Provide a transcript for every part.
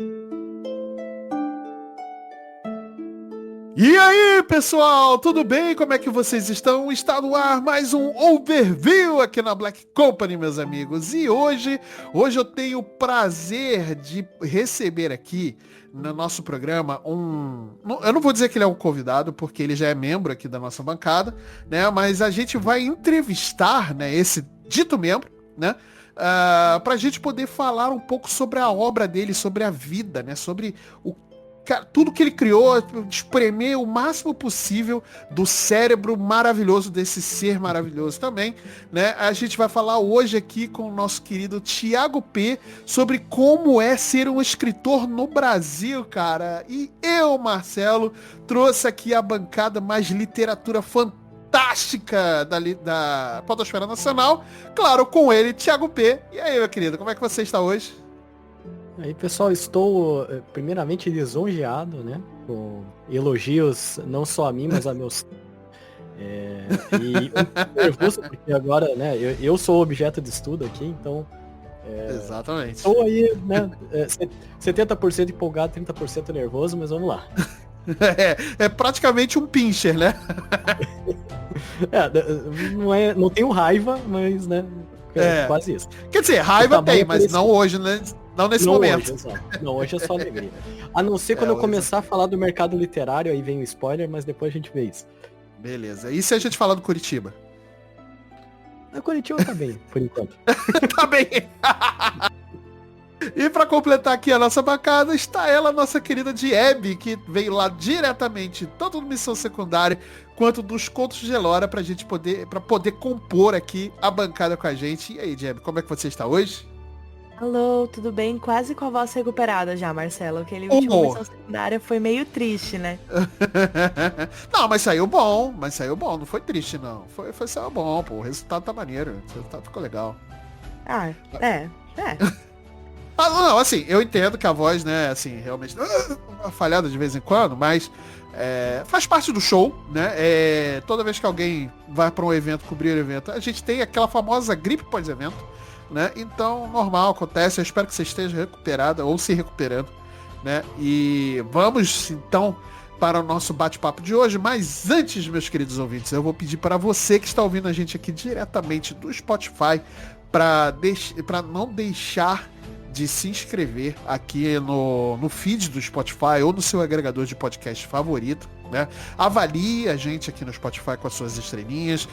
E aí, pessoal, tudo bem? Como é que vocês estão? Está no ar mais um Overview aqui na Black Company, meus amigos. E hoje eu tenho o prazer de receber aqui no nosso programa eu não vou dizer que ele é um convidado, porque ele já é membro aqui da nossa bancada, né? Mas a gente vai entrevistar, né, esse dito membro, né? Pra gente poder falar um pouco sobre a obra dele, sobre a vida, né? Sobre tudo que ele criou, espremer o máximo possível do cérebro maravilhoso desse ser maravilhoso também, né? A gente vai falar hoje aqui com o nosso querido Thiago P sobre como é ser um escritor no Brasil, cara. E eu, Marcelo, trouxe aqui a bancada mais literatura fantástica da Podosfera Nacional, claro, com ele, Thiago P. E aí, meu querido, como é que você está hoje? Aí, pessoal, estou primeiramente lisonjeado, né, com elogios não só a mim, mas a meus... e um pouco nervoso, porque agora, né, eu sou objeto de estudo aqui, então... Exatamente. Estou aí, né, 70% empolgado, 30% nervoso, mas vamos lá. É praticamente um pincher, né? Não tenho raiva, mas, né, quase isso. Quer dizer, raiva tem, mas não hoje, né? Não nesse momento. Hoje, não, hoje é só alegria. A não ser quando eu começar a falar do mercado literário, aí vem o spoiler, mas depois a gente vê isso. Beleza. E se a gente falar do Curitiba? A Curitiba tá bem, por enquanto. Tá bem. E pra completar aqui a nossa bancada, está ela, nossa querida Diebe, que veio lá diretamente, tanto do Missão Secundária, quanto dos Contos de Elora, pra poder compor aqui a bancada com a gente. E aí, Diebe, como é que você está hoje? Alô, tudo bem? Quase com a voz recuperada já, Marcelo. Aquele último Missão Secundária foi meio triste, né? Não, mas saiu bom, não foi triste, não. Saiu bom, pô, o resultado tá maneiro, o resultado ficou legal. Não, assim, eu entendo que a voz, né, assim, realmente uma falhada de vez em quando, mas faz parte do show, né? Toda vez que alguém vai para um evento, cobrir o evento, a gente tem aquela famosa gripe pós-evento, né? Então, normal, acontece. Eu espero que você esteja recuperada ou se recuperando, né? E vamos, então, para o nosso bate-papo de hoje. Mas antes, meus queridos ouvintes, eu vou pedir para você que está ouvindo a gente aqui diretamente do Spotify para não deixar de se inscrever aqui no feed do Spotify ou no seu agregador de podcast favorito, né? Avalie a gente aqui no Spotify com as suas estrelinhas,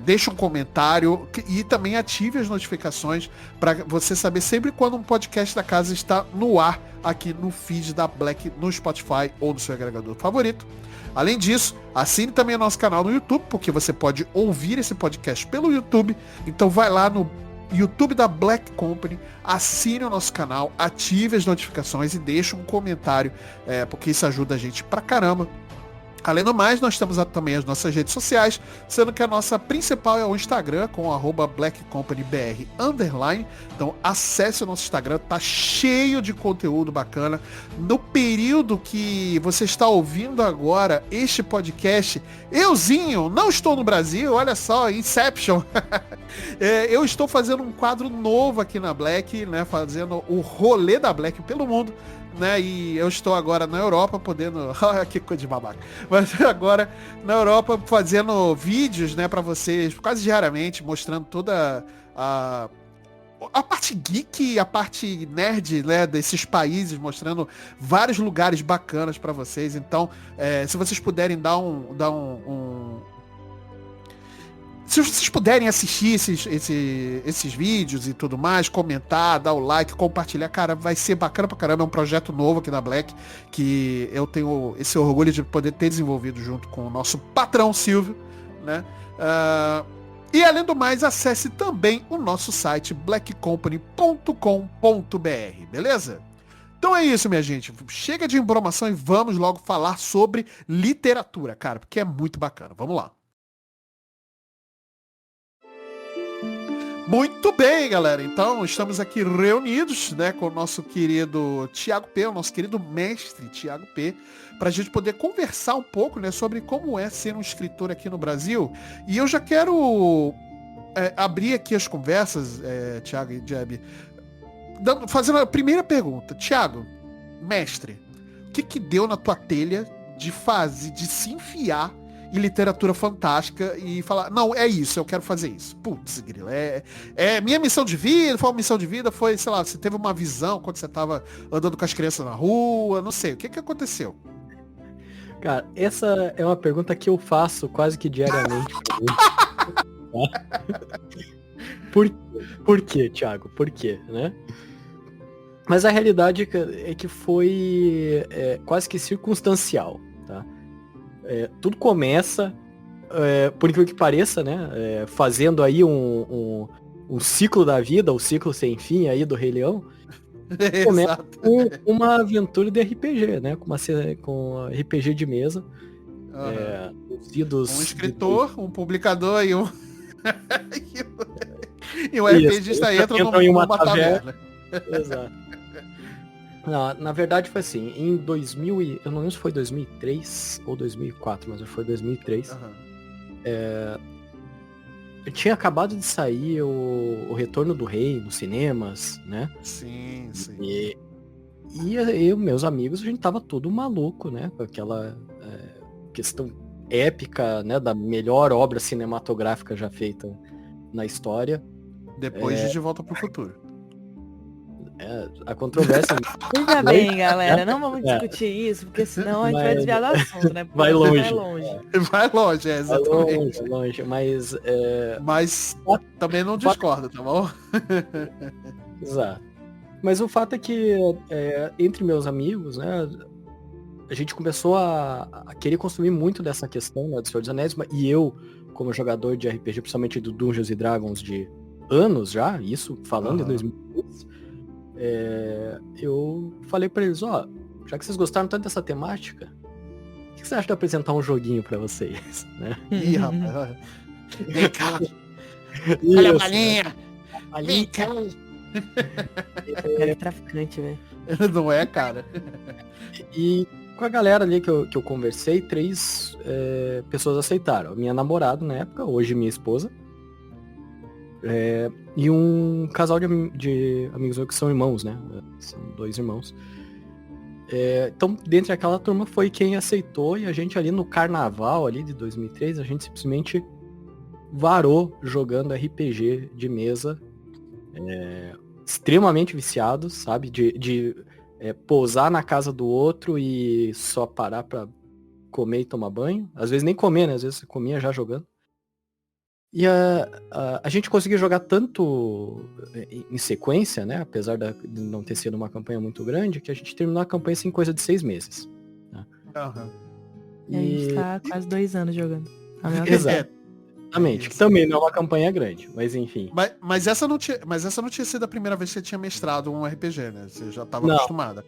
deixe um comentário e também ative as notificações para você saber sempre quando um podcast da casa está no ar aqui no feed da Black no Spotify ou no seu agregador favorito. Além disso, assine também o nosso canal no YouTube, porque você pode ouvir esse podcast pelo YouTube. Então vai lá no YouTube da Black Company, assine o nosso canal, ative as notificações e deixe um comentário, porque isso ajuda a gente pra caramba. Além do mais, nós temos também as nossas redes sociais, sendo que a nossa principal é o Instagram, com @blackcompanybr_. Então acesse o nosso Instagram, tá cheio de conteúdo bacana. No período que você está ouvindo agora este podcast, euzinho, não estou no Brasil, olha só, Inception. Eu estou fazendo um quadro novo aqui na Black, né, fazendo o rolê da Black pelo mundo, né, e eu estou agora na Europa podendo, que coisa de babaca, mas agora na Europa fazendo vídeos, né, para vocês quase diariamente, mostrando toda a parte geek, a parte nerd, né, desses países, mostrando vários lugares bacanas para vocês. Então, se vocês puderem se vocês puderem assistir esses vídeos e tudo mais, comentar, dar o like, compartilhar, cara, vai ser bacana pra caramba. É um projeto novo aqui na Black, que eu tenho esse orgulho de poder ter desenvolvido junto com o nosso patrão Silvio, né? E além do mais, acesse também o nosso site blackcompany.com.br, beleza? Então é isso, minha gente. Chega de embromação e vamos logo falar sobre literatura, cara, porque é muito bacana. Vamos lá. Muito bem, galera. Então, estamos aqui reunidos, né, com o nosso querido Thiago P, o nosso querido mestre Thiago P, para a gente poder conversar um pouco, né, sobre como é ser um escritor aqui no Brasil. E eu já quero abrir aqui as conversas, Thiago e Jeb, fazendo a primeira pergunta. Thiago, mestre, o que deu na tua telha de se enfiar em literatura fantástica e falar, não, é isso, eu quero fazer isso. Putz, grilo, minha missão de vida, foi uma missão de vida, foi, sei lá, você teve uma visão quando você tava andando com as crianças na rua, não sei, o que aconteceu? Cara, essa é uma pergunta que eu faço quase que diariamente. Por quê, Thiago? Por quê, né? Mas a realidade é que foi quase que circunstancial, tá? Tudo começa, por incrível que pareça, né? Fazendo aí um ciclo da vida, o ciclo sem fim aí do Rei Leão. Começa com uma aventura de RPG, né? Com RPG de mesa. Um escritor, um publicador e um... e o RPGista entra em uma taverna. Exato. Não, na verdade foi assim, em 2000 eu não lembro se foi 2003 ou 2004, mas foi 2003. Eu tinha acabado de sair o Retorno do Rei nos cinemas, né? Sim. E eu e meus amigos, a gente tava todo maluco, né? Com aquela questão épica, né? Da melhor obra cinematográfica já feita na história. Depois de Volta pro Futuro. A controvérsia... Veja bem, galera, não vamos discutir isso, porque senão a gente vai desviar do assunto, né? Vai longe. Vai longe, exatamente. Vai longe, mas... Mas também não discordo, tá bom? Exato. Mas o fato é que, entre meus amigos, né, a gente começou a querer consumir muito dessa questão, né, do Senhor dos Anéis, e eu, como jogador de RPG, principalmente do Dungeons & Dragons de anos já, isso falando em 2002, eu falei pra eles, já que vocês gostaram tanto dessa temática, o que você acha de apresentar um joguinho pra vocês? Né? Ih, rapaz. Vem cá. Olha a malinha. Vem cá. É traficante, velho. Não é, cara? E com a galera ali que eu conversei, 3 pessoas aceitaram. A minha namorada na época, hoje minha esposa. E um casal de amigos meus que são irmãos, né? São 2 irmãos. Então, dentre aquela turma foi quem aceitou, e a gente ali no carnaval ali de 2003, a gente simplesmente varou jogando RPG de mesa, extremamente viciados, sabe? De pousar na casa do outro e só parar pra comer e tomar banho. Às vezes nem comer, né? Às vezes você comia já jogando. E a gente conseguiu jogar tanto em sequência, né? Apesar de não ter sido uma campanha muito grande, que a gente terminou a campanha em coisa de 6 meses. Né? E a gente tá quase 2 anos jogando. Exatamente. Que também não é uma campanha grande, mas enfim. Mas essa não tinha sido a primeira vez que você tinha mestrado um RPG, né? Você já estava acostumada.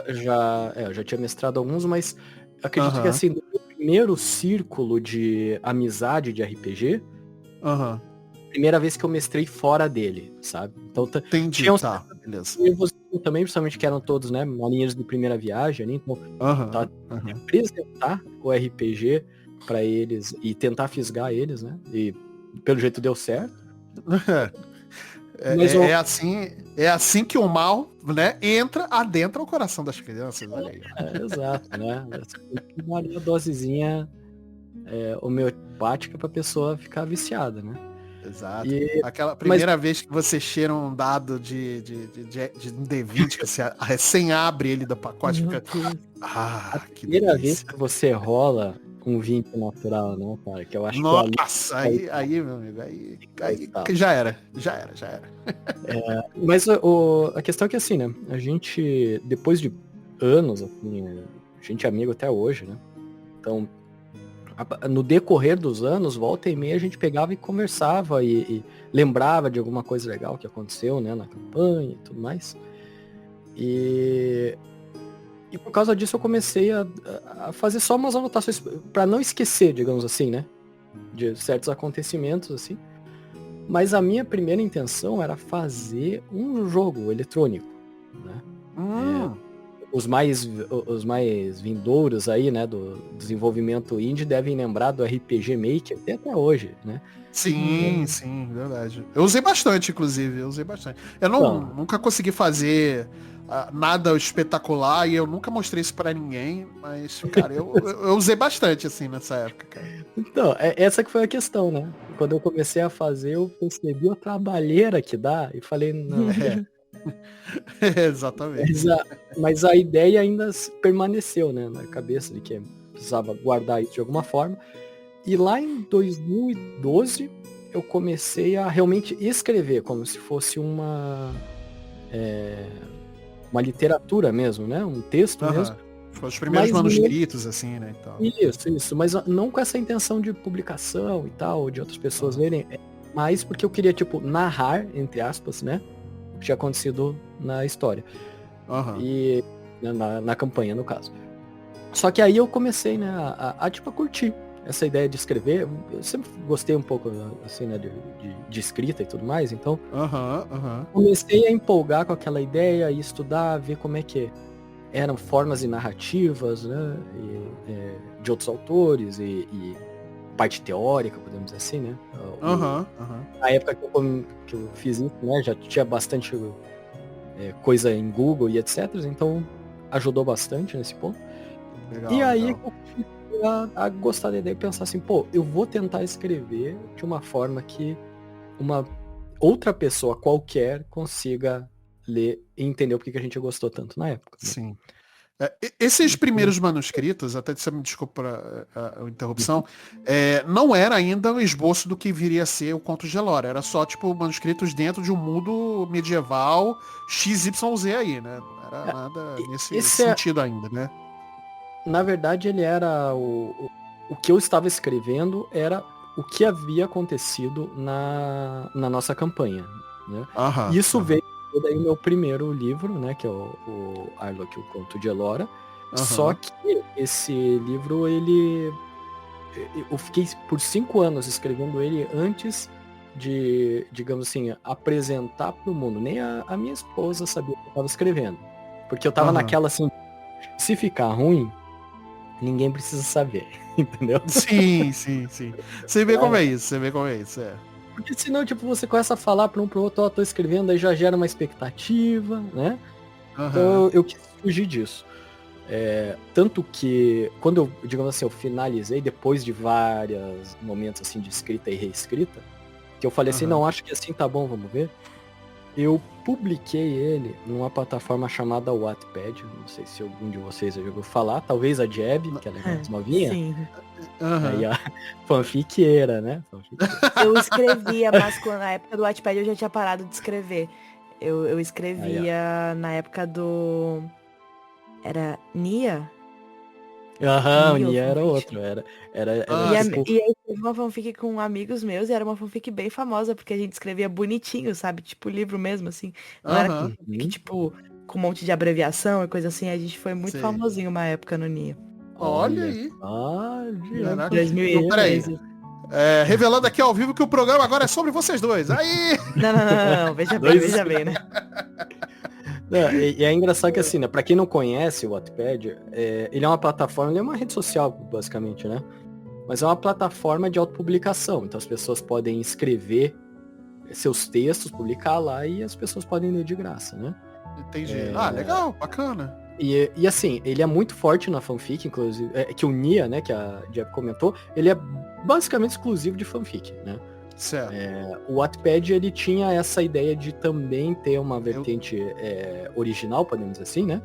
Eu já tinha mestrado alguns, mas acredito que assim, no primeiro círculo de amizade de RPG, primeira vez que eu mestrei fora dele, sabe? Então entendi, tinha uns beleza. também, principalmente que eram todos, né, maninhos de primeira viagem ali, então apresentar o RPG pra eles e tentar fisgar eles, né? E pelo jeito deu certo. É assim que o mal, né, adentra o coração das crianças, olha aí. Exato, né? Uma dosezinha homeopática pra pessoa ficar viciada, né? Exato. Aquela primeira vez que você cheira um dado de um D20, que você recém abre ele do pacote, fica... A primeira vez que você rola um 20 natural, né, cara? Que eu acho que aí, meu amigo, aí já era. Mas a questão é que assim, né? A gente, depois de anos, assim, a gente é amigo até hoje, né? Então, no decorrer dos anos, volta e meia, a gente pegava e conversava e lembrava de alguma coisa legal que aconteceu, né, na campanha e tudo mais. E por causa disso eu comecei a fazer só umas anotações para não esquecer, digamos assim, né, de certos acontecimentos, assim. Mas a minha primeira intenção era fazer um jogo eletrônico, né? os mais vindouros aí, né, do desenvolvimento indie devem lembrar do RPG Maker até hoje, né? Sim, sim, verdade. Eu usei bastante, inclusive, Eu nunca consegui fazer nada espetacular e eu nunca mostrei isso pra ninguém, mas, cara, eu usei bastante, assim, nessa época, cara. Então, essa que foi a questão, né? Quando eu comecei a fazer, eu percebi a trabalheira que dá e falei, não. Exatamente. Mas a ideia ainda permaneceu, né, na cabeça de que precisava guardar isso de alguma forma. E lá em 2012, eu comecei a realmente escrever, como se fosse uma literatura mesmo, né? Um texto mesmo. Foi os primeiros manuscritos, assim, né? Então. Isso. Mas não com essa intenção de publicação e tal, de outras pessoas lerem. Mas porque eu queria, tipo, narrar, entre aspas, né? O que tinha acontecido na história. E na campanha, no caso. Só que aí eu comecei, né, a curtir essa ideia de escrever. Eu sempre gostei um pouco, assim, né, de escrita e tudo mais, então comecei a empolgar com aquela ideia e estudar, ver como é que eram formas e narrativas, né, de outros autores e parte teórica, podemos dizer assim, né. Na época que eu fiz isso, né, já tinha bastante coisa em Google e etc, então ajudou bastante nesse ponto. Legal, e aí legal. eu comecei a gostar da ideia e pensar assim, pô, eu vou tentar escrever de uma forma que uma outra pessoa qualquer consiga ler e entender o que a gente gostou tanto na época. Né? Sim. Esses primeiros manuscritos, até você me desculpa a interrupção, não era ainda o esboço do que viria a ser o Conto de Elora. Era só, tipo, manuscritos dentro de um mundo medieval XYZ aí, né? Não era nada nesse sentido ainda, né? Na verdade, ele era o que eu estava escrevendo era o que havia acontecido na nossa campanha. Né? Isso veio daí o meu primeiro livro, né, que é o Arlok, o Conto de Elora. Só que esse livro, eu fiquei por 5 anos escrevendo ele antes de, digamos assim, apresentar para o mundo. Nem a minha esposa sabia que eu estava escrevendo. Porque eu estava naquela assim, se ficar ruim, ninguém precisa saber, entendeu? Sim. Você vê como é isso, Porque senão, tipo, você começa a falar para um pro outro, tô escrevendo, aí já gera uma expectativa, né? Então eu quis fugir disso. Tanto que, quando eu, digamos assim, eu finalizei, depois de vários momentos assim de escrita e reescrita, que eu falei assim, não, acho que assim tá bom, vamos ver. Eu publiquei ele numa plataforma chamada Wattpad, não sei se algum de vocês já ouviu falar, talvez a Jeb, que ela é mais novinha. Sim. Aí a fanfiqueira, né? Eu escrevia, mas na época do Wattpad eu já tinha parado de escrever. Eu escrevia na época do... Era Nia? O Nia era outro, era tipo... E eu escrevi uma fanfic com amigos meus e era uma fanfic bem famosa, porque a gente escrevia bonitinho, sabe? Tipo livro mesmo, assim. Não era fanfic, tipo, com um monte de abreviação e coisa assim. A gente foi muito famosinho uma época no Nia. Olha aí. 2013. Revelando aqui ao vivo que o programa agora é sobre vocês dois. Aí! Não. Veja bem, né? Não, e é engraçado que assim, né? Pra quem não conhece o Wattpad, ele é uma plataforma, ele é uma rede social, basicamente, né? Mas é uma plataforma de autopublicação. Então as pessoas podem escrever seus textos, publicar lá e as pessoas podem ler de graça, né? Entendi. Legal, bacana. E assim, ele é muito forte na fanfic, inclusive, que o Nia, né, que a Jeb comentou, ele é basicamente exclusivo de fanfic, né? Certo. O Wattpad, ele tinha essa ideia de também ter uma vertente original, podemos dizer assim, né?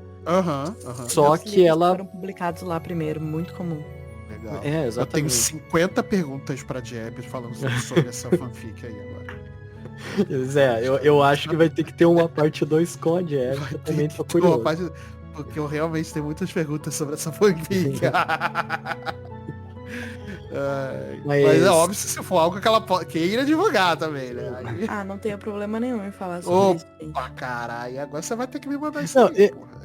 Só que ela... foram publicados lá primeiro, muito comum. Legal. Exatamente. Eu tenho 50 perguntas pra Jeb falando sobre essa fanfic aí agora. Eu acho que vai ter que ter uma parte 2 com a Jeb, que eu também tô curioso. Porque eu realmente tenho muitas perguntas sobre essa fanfic. Mas é óbvio se for algo que ela queira divulgar também, né? Aí... não tenho problema nenhum em falar sobre isso. Opa, caralho, agora você vai ter que me mandar isso aí, porra.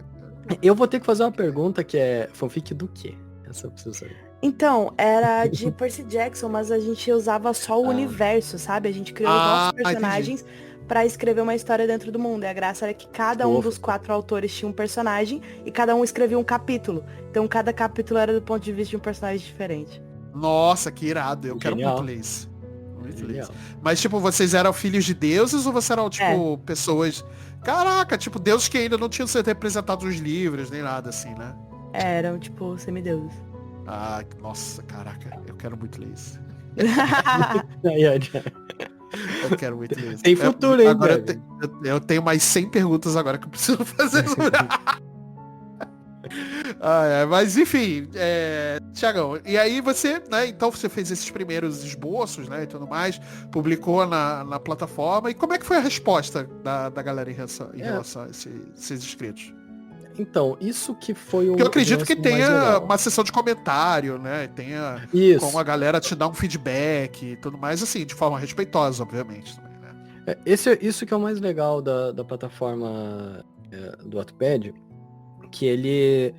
Eu vou ter que fazer uma pergunta que é fanfic do quê? Essa eu preciso saber. Então, era de Percy Jackson, mas a gente usava só o universo, sabe? A gente criou os nossos personagens pra escrever uma história dentro do mundo. E a graça era que cada um dos 4 autores tinha um personagem e cada um escrevia um capítulo. Então cada capítulo era do ponto de vista de um personagem diferente. Nossa, que irado. Eu quero muito ler isso. Muito ler isso. Mas, tipo, vocês eram filhos de deuses ou vocês eram, tipo, pessoas... Caraca, tipo, deuses que ainda não tinham sido representados nos livros, nem nada assim, né? Eram, tipo, semideuses. Ah, nossa, caraca. Eu quero muito ler isso. Eu quero muito ler isso. Tem futuro aí, agora eu tenho mais 100 perguntas agora que eu preciso fazer sobre... mas enfim, Thiagão, e aí você, né, então você fez esses primeiros esboços, né, e tudo mais, publicou na plataforma, e como é que foi a resposta da galera em relação a esses inscritos? Então, isso que foi o... Porque eu acredito que tenha uma sessão de comentário, né, tenha como a galera te dar um feedback e tudo mais, assim, de forma respeitosa, obviamente. Também, né? Isso que é o mais legal da plataforma do Wattpad, que ele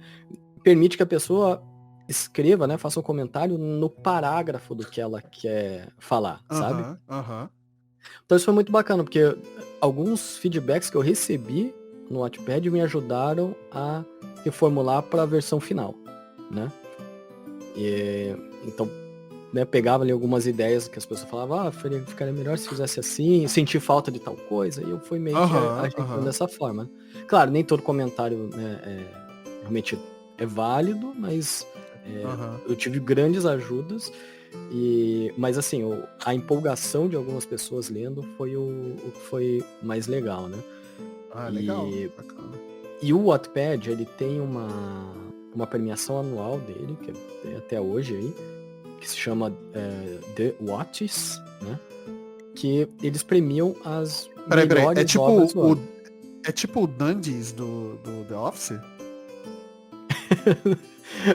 permite que a pessoa escreva, né, faça um comentário no parágrafo do que ela quer falar, sabe? Então isso foi muito bacana, porque alguns feedbacks que eu recebi no Wattpad me ajudaram a reformular para a versão final, né? Então, né, pegava ali algumas ideias que as pessoas falavam, ficaria melhor se fizesse assim, sentir falta de tal coisa, e eu fui meio que ajeitando dessa forma. Né? Claro, nem todo comentário, né, realmente é válido, mas eu tive grandes ajudas, mas assim, a empolgação de algumas pessoas lendo foi o que foi mais legal, né? Legal. E o Wattpad, ele tem uma premiação anual dele, que é até hoje aí, que se chama The Watches, né? Que eles premiam as melhores obras do ano. É tipo o Dundies do The Office?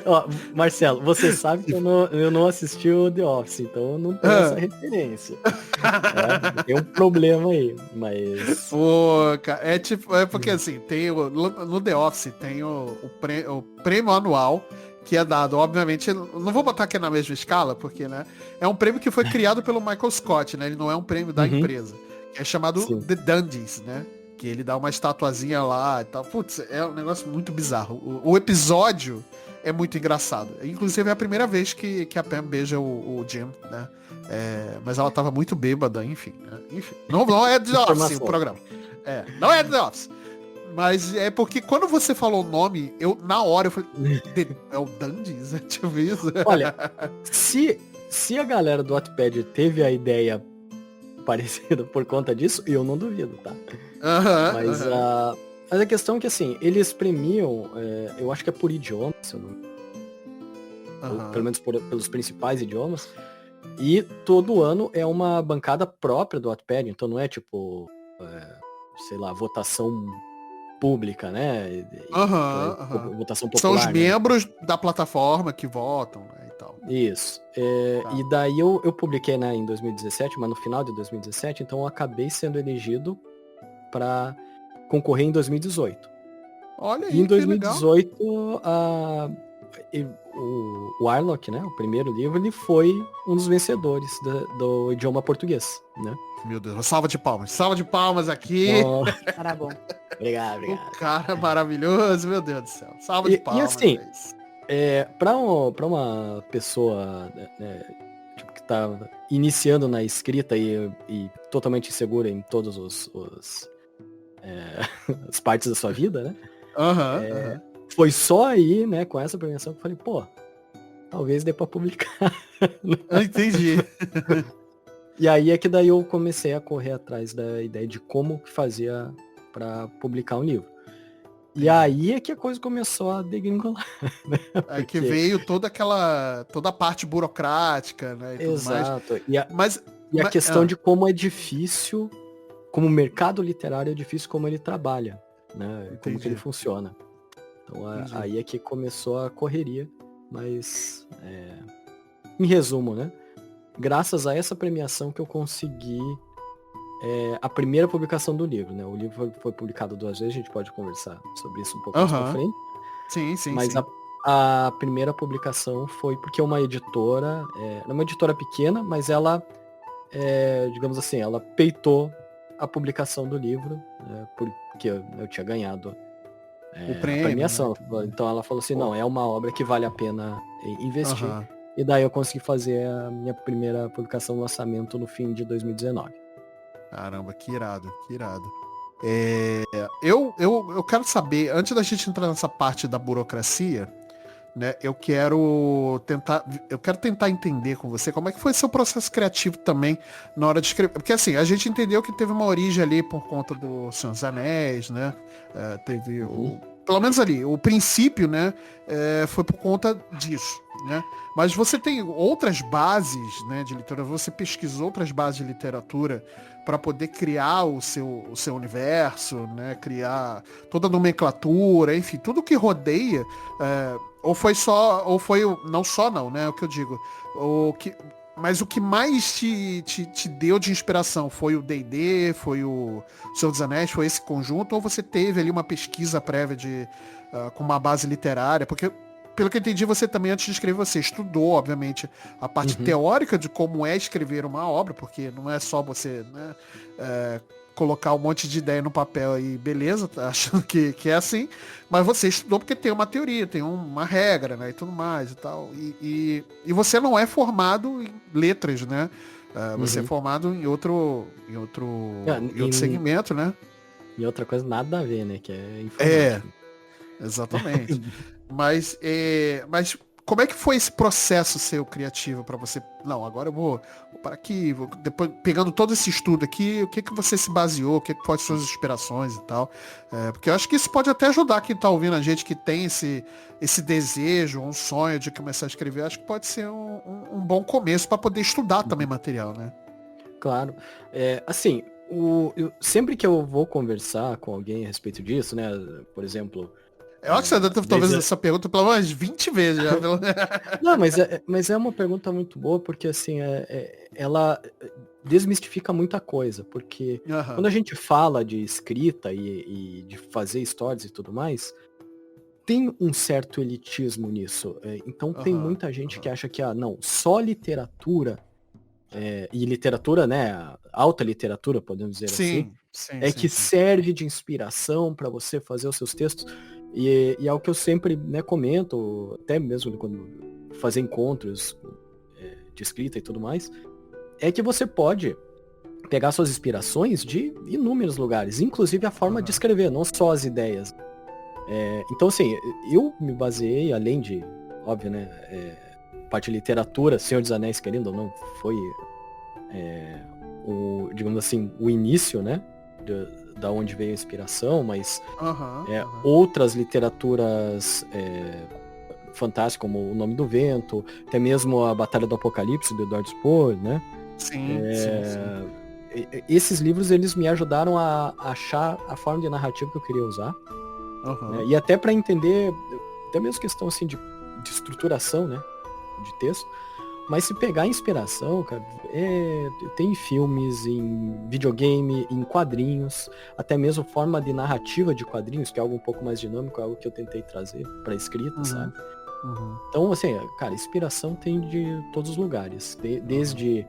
Ó, Marcelo, você sabe que eu não assisti o The Office, então eu não tenho essa referência. Tem um problema aí, mas... Pô, cara, é porque assim, tem no The Office tem o prêmio anual, que é dado, obviamente, não vou botar aqui na mesma escala, porque, né, é um prêmio que foi criado pelo Michael Scott, né, ele não é um prêmio da empresa, que é chamado The Dundies, né, que ele dá uma estatuazinha lá e tal. Putz, é um negócio muito bizarro. O episódio é muito engraçado. Inclusive é a primeira vez que a Pam beija o Jim, né, mas ela tava muito bêbada, enfim, né? Enfim, não é The Office o programa. Não é The Office. Mas é porque quando você falou o nome, na hora eu falei, é o Dundies? Tipo isso. Olha, se a galera do Wattpad teve a ideia parecida por conta disso, eu não duvido, tá? Mas a questão é que, assim, eles premiam, eu acho que é por idioma, se eu não... ou pelo menos pelos principais idiomas, e todo ano é uma bancada própria do Wattpad, então não é tipo, sei lá, votação pública, né? Votação popular. São os membros da plataforma que votam, né, e tal. Isso. E daí eu publiquei, né, em 2017, mas no final de 2017, então eu acabei sendo elegido para concorrer em 2018. Olha aí, e em 2018, o Warlock, né, o primeiro livro, ele foi um dos vencedores do idioma português, né? Meu Deus, salva de palmas aqui. Cara bom. Obrigado. O cara maravilhoso, meu Deus do céu. Salva de palmas. E assim, pra uma pessoa, né, tipo, que tá iniciando na escrita e totalmente insegura em todas as partes da sua vida, né? Foi só aí, né, com essa premiação que eu falei, pô, talvez dê pra publicar. Entendi. E aí é que daí eu comecei a correr atrás da ideia de como que fazia para publicar um livro. E aí é que a coisa começou a degringolar. Né? Aí que veio toda a parte burocrática, né? E exato. Tudo mais. E a questão de como é difícil, como o mercado literário é difícil como ele trabalha, né? Como que ele funciona. Então aí é que começou a correria. Mas, em resumo, né? Graças a essa premiação que eu consegui a primeira publicação do livro, né? O livro foi publicado 2 vezes, a gente pode conversar sobre isso um pouco mais pra frente. Sim. Mas a primeira publicação foi porque uma editora, uma editora pequena, mas ela, digamos assim, ela peitou a publicação do livro, porque eu tinha ganhado o prêmio, a premiação. Né? Então ela falou assim, não, é uma obra que vale a pena investir. E daí eu consegui fazer a minha primeira publicação no lançamento no fim de 2019. Caramba, que irado, que irado. Eu quero saber, antes da gente entrar nessa parte da burocracia, né, eu quero tentar entender com você como é que foi seu processo criativo também na hora de escrever. Porque assim, a gente entendeu que teve uma origem ali por conta do Senhor dos Anéis, né? Teve pelo menos ali, o princípio, né, foi por conta disso, né? Mas você tem outras bases, né, de literatura, você pesquisou outras bases de literatura para poder criar o seu universo, né, criar toda a nomenclatura, enfim, tudo que rodeia, ou foi, né, o que eu digo, mas o que mais te deu de inspiração foi o D&D, foi o Senhor dos Anéis, foi esse conjunto, ou você teve ali uma pesquisa prévia com uma base literária? Porque, pelo que eu entendi, você também, antes de escrever, você estudou, obviamente, a parte teórica de como é escrever uma obra, porque não é só você, né, colocar um monte de ideia no papel e beleza, tá achando que é assim, mas você estudou porque tem uma teoria, tem uma regra, né, e tudo mais e tal. E você não é formado em letras, né? Você é formado em outro segmento, né? E outra coisa nada a ver, né? Que é informática. Exatamente. Mas como é que foi esse processo seu criativo para você? Não, agora eu vou para aqui, depois pegando todo esse estudo aqui, o que você se baseou, o que foram as suas inspirações e tal. Porque eu acho que isso pode até ajudar quem tá ouvindo a gente que tem esse desejo, um sonho de começar a escrever. Eu acho que pode ser um bom começo para poder estudar também material, né? Claro. Assim, sempre que eu vou conversar com alguém a respeito disso, né? Por exemplo... Eu acho que você deve talvez essa pergunta pelo menos 20 vezes já. Não, mas é uma pergunta muito boa, porque assim, ela desmistifica muita coisa, porque quando a gente fala de escrita e de fazer histórias e tudo mais, tem um certo elitismo nisso. Então tem muita gente que acha que, não, só literatura, e literatura, né, alta literatura, podemos dizer assim, que serve de inspiração para você fazer os seus textos. E é o que eu sempre, né, comento, até mesmo quando fazer encontros de escrita e tudo mais, é que você pode pegar suas inspirações de inúmeros lugares, inclusive a forma de escrever, não só as ideias. Então, assim, eu me baseei, além de, óbvio, né, parte de literatura, Senhor dos Anéis, querendo ou não, foi, digamos assim, o início, né, da onde veio a inspiração, mas outras literaturas fantásticas, como O Nome do Vento, até mesmo a Batalha do Apocalipse, do Edward Spohr, né? Sim. Esses livros, eles me ajudaram a achar a forma de narrativa que eu queria usar, né? E até para entender, até mesmo questão assim de estruturação, né, de texto. Mas se pegar inspiração, cara, tem filmes, em videogame, em quadrinhos, até mesmo forma de narrativa de quadrinhos, que é algo um pouco mais dinâmico, é algo que eu tentei trazer pra escrita, sabe? Então, assim, cara, inspiração tem de todos os lugares. Desde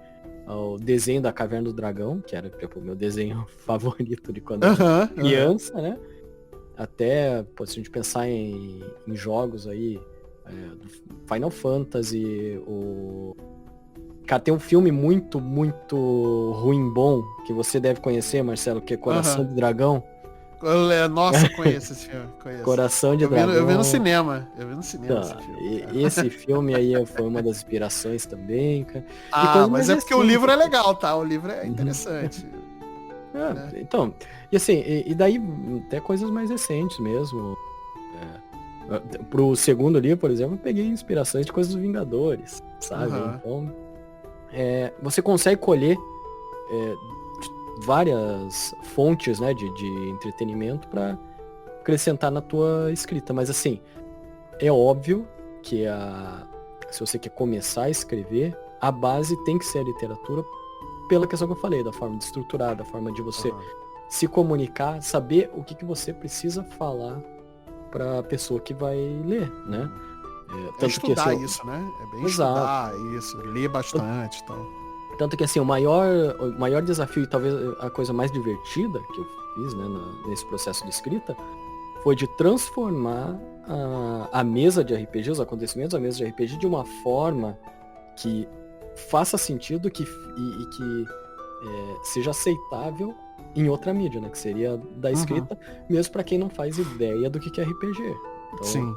o desenho da Caverna do Dragão, que era tipo, o meu desenho favorito de quando eu era criança, né? Até, se a gente pensar em jogos aí, do Final Fantasy, cara, tem um filme muito, muito ruim bom, que você deve conhecer, Marcelo, que é Coração de Dragão. Nossa, conheço esse filme. Conheço. Coração de Dragão. Eu vi no cinema. Então, esse filme. Esse filme aí foi uma das inspirações também, cara. Mas é porque o livro é legal, tá? O livro é interessante. Então, e assim, e daí até coisas mais recentes mesmo. Pro segundo livro, por exemplo, eu peguei inspirações de coisas dos Vingadores, sabe? Então, você consegue colher várias fontes, né, de entretenimento para acrescentar na tua escrita. Mas assim, é óbvio que se você quer começar a escrever, a base tem que ser a literatura, pela questão que eu falei, da forma de estruturar, da forma de você se comunicar, saber o que você precisa falar para a pessoa que vai ler, né? Tanto estudar que, assim, isso, né? É bem estudar isso, ler bastante e tal. Tanto que assim, o maior desafio e talvez a coisa mais divertida que eu fiz, né, nesse processo de escrita, foi de transformar a mesa de RPG, os acontecimentos da mesa de RPG, de uma forma que faça sentido e que seja aceitável em outra mídia, né? Que seria da escrita, mesmo para quem não faz ideia do que é RPG. Então, sim.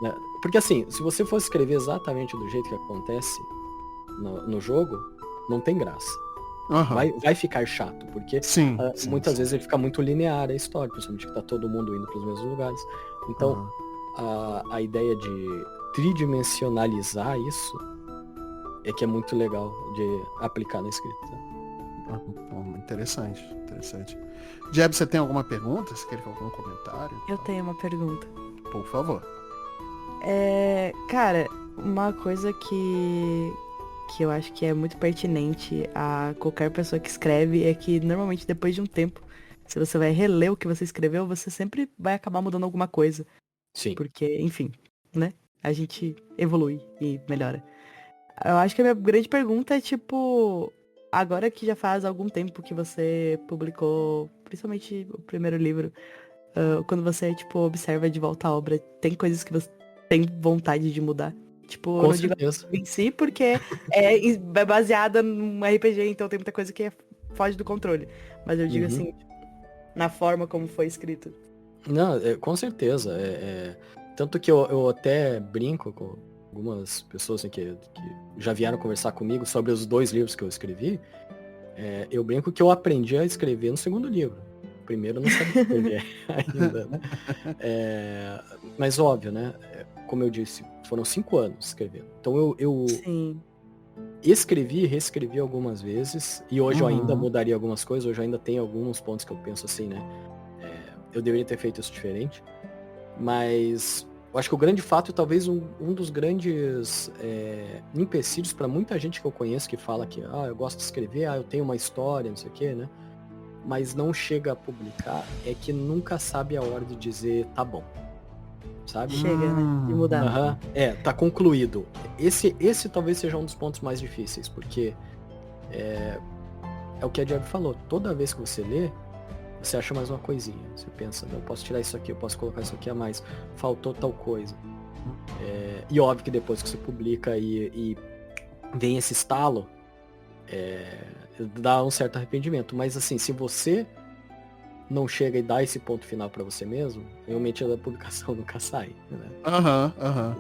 Né? Porque assim, se você for escrever exatamente do jeito que acontece no jogo, não tem graça. Vai ficar chato, porque muitas vezes ele fica muito linear a história, principalmente que tá todo mundo indo para os mesmos lugares. Então, a ideia de tridimensionalizar isso é que é muito legal de aplicar na escrita. Interessante. Jeb, você tem alguma pergunta? Você quer algum comentário? Eu tenho uma pergunta. Por favor. Cara, uma coisa que eu acho que é muito pertinente a qualquer pessoa que escreve é que normalmente depois de um tempo, se você vai reler o que você escreveu, você sempre vai acabar mudando alguma coisa. Sim. Porque, enfim, né? A gente evolui e melhora. Eu acho que a minha grande pergunta é, tipo, agora que já faz algum tempo que você publicou, principalmente o primeiro livro, quando você, tipo, observa de volta a obra, tem coisas que você tem vontade de mudar? Tipo, Com eu não certeza. digo em si, porque é baseada num RPG, então tem muita coisa que foge do controle. Mas eu digo assim, na forma como foi escrito. Não, com certeza. Tanto que eu até brinco com algumas pessoas assim, que já vieram conversar comigo sobre os 2 livros que eu escrevi. Eu brinco que eu aprendi a escrever no segundo livro. O primeiro eu não sabia escrever ainda, né? Mas óbvio, né? Como eu disse, foram 5 anos escrevendo. Então eu escrevi e reescrevi algumas vezes. E hoje eu ainda mudaria algumas coisas. Hoje eu ainda tenho alguns pontos que eu penso assim, né? Eu deveria ter feito isso diferente. Mas eu acho que o grande fato, talvez um dos grandes empecilhos para muita gente que eu conheço que fala que eu gosto de escrever, eu tenho uma história, não sei o quê, né? Mas não chega a publicar, é que nunca sabe a hora de dizer tá bom. Sabe? Chega, né? De mudar. Tá concluído. Esse talvez seja um dos pontos mais difíceis, porque é o que a Jeb falou, toda vez que você lê, você acha mais uma coisinha. Você pensa, eu posso tirar isso aqui, eu posso colocar isso aqui a mais. Faltou tal coisa. E óbvio que depois que você publica e vem esse estalo, dá um certo arrependimento. Mas assim, se você não chega e dá esse ponto final pra você mesmo, realmente a publicação nunca sai. Né?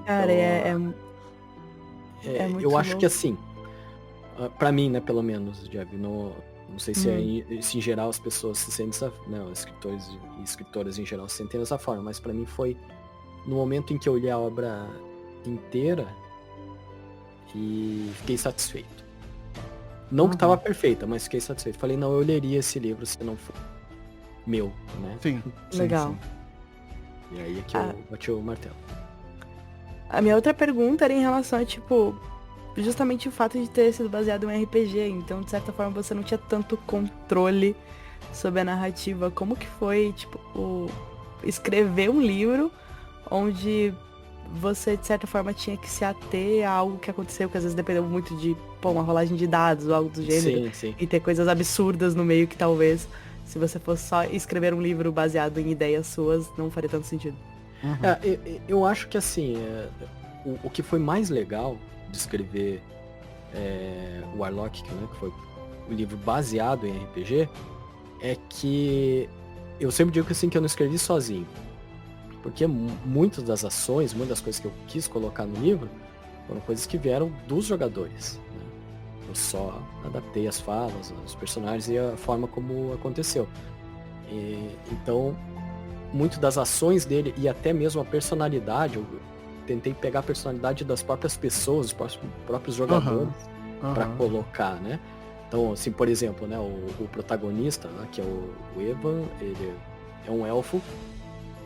Cara, então, muito eu acho louco. que assim, pra mim, né, pelo menos, Jeb, não sei se em geral as pessoas se sentem os escritores e escritoras em geral se sentem dessa forma, mas pra mim foi no momento em que eu li a obra inteira e fiquei satisfeito. Não que tava perfeita, mas fiquei satisfeito. Falei, não, eu leria esse livro se não for meu, né? Sim. Legal. E aí é que eu bati o martelo. A minha outra pergunta era em relação a, tipo, justamente o fato de ter sido baseado em um RPG, então de certa forma você não tinha tanto controle sobre a narrativa. Como que foi, tipo, escrever um livro onde você de certa forma tinha que se ater a algo que aconteceu, que às vezes dependeu muito de uma rolagem de dados ou algo do gênero, Sim. E ter coisas absurdas no meio que talvez, se você fosse só escrever um livro baseado em ideias suas, não faria tanto sentido. Eu acho que assim, o que foi mais legal de escrever Warlock, né, que foi um livro baseado em RPG, é que eu sempre digo que, assim, que eu não escrevi sozinho. Porque muitas das ações, muitas das coisas que eu quis colocar no livro, foram coisas que vieram dos jogadores. Né? Eu só adaptei as falas, os personagens e a forma como aconteceu. Então, muito das ações dele e até mesmo a personalidade, eu tentei pegar a personalidade das próprias pessoas, dos próprios jogadores, para colocar, né? Então, assim, por exemplo, né, o protagonista, né, que é o Evan, ele é um elfo,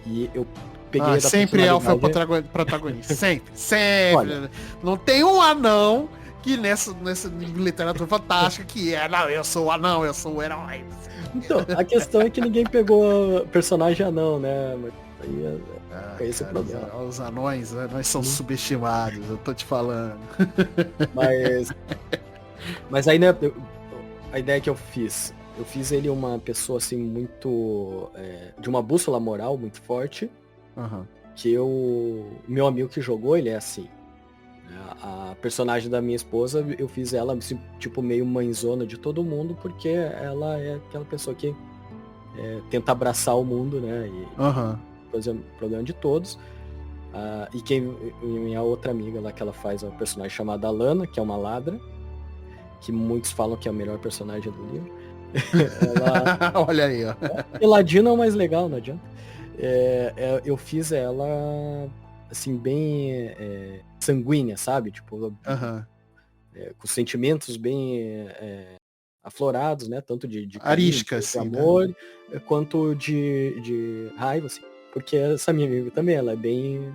e eu peguei da sempre elfo é o personalidade... protagonista. Sempre. Olha, não tem um anão que nessa literatura fantástica que não, eu sou o anão, eu sou o herói. Então, a questão é que ninguém pegou personagem anão, né? Aí é esse o problema. Os anões são subestimados, eu tô te falando. Mas aí, né, a ideia que eu fiz ele uma pessoa, assim, muito... de uma bússola moral muito forte, que meu amigo que jogou, ele é assim. A personagem da minha esposa, eu fiz ela, assim, tipo, meio mãezona de todo mundo, porque ela é aquela pessoa que tenta abraçar o mundo, né, e fazer o problema de todos. E minha outra amiga lá, que ela faz uma personagem chamada Lana, que é uma ladra, que muitos falam que é a melhor personagem do livro. Olha aí, ó. Ladina é o mais legal, não adianta. Eu fiz ela, assim, bem sanguínea, sabe? Tipo, com sentimentos bem aflorados, né? Tanto de arisca, carinho, assim, de amor, né? Quanto de raiva, assim. Porque essa minha amiga também, ela é bem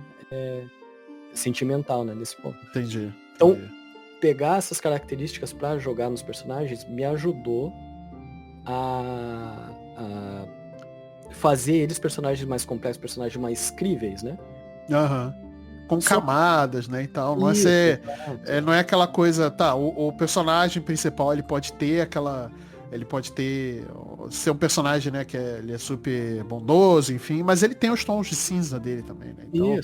sentimental, né? Nesse ponto. Entendi. Então, pegar essas características para jogar nos personagens me ajudou a fazer eles personagens mais complexos, personagens mais críveis, né? Com camadas, né, e tal. Não não é aquela coisa, tá, o personagem principal, ele pode ser um personagem, né, que ele é super bondoso, enfim, mas ele tem os tons de cinza dele também, né? Então,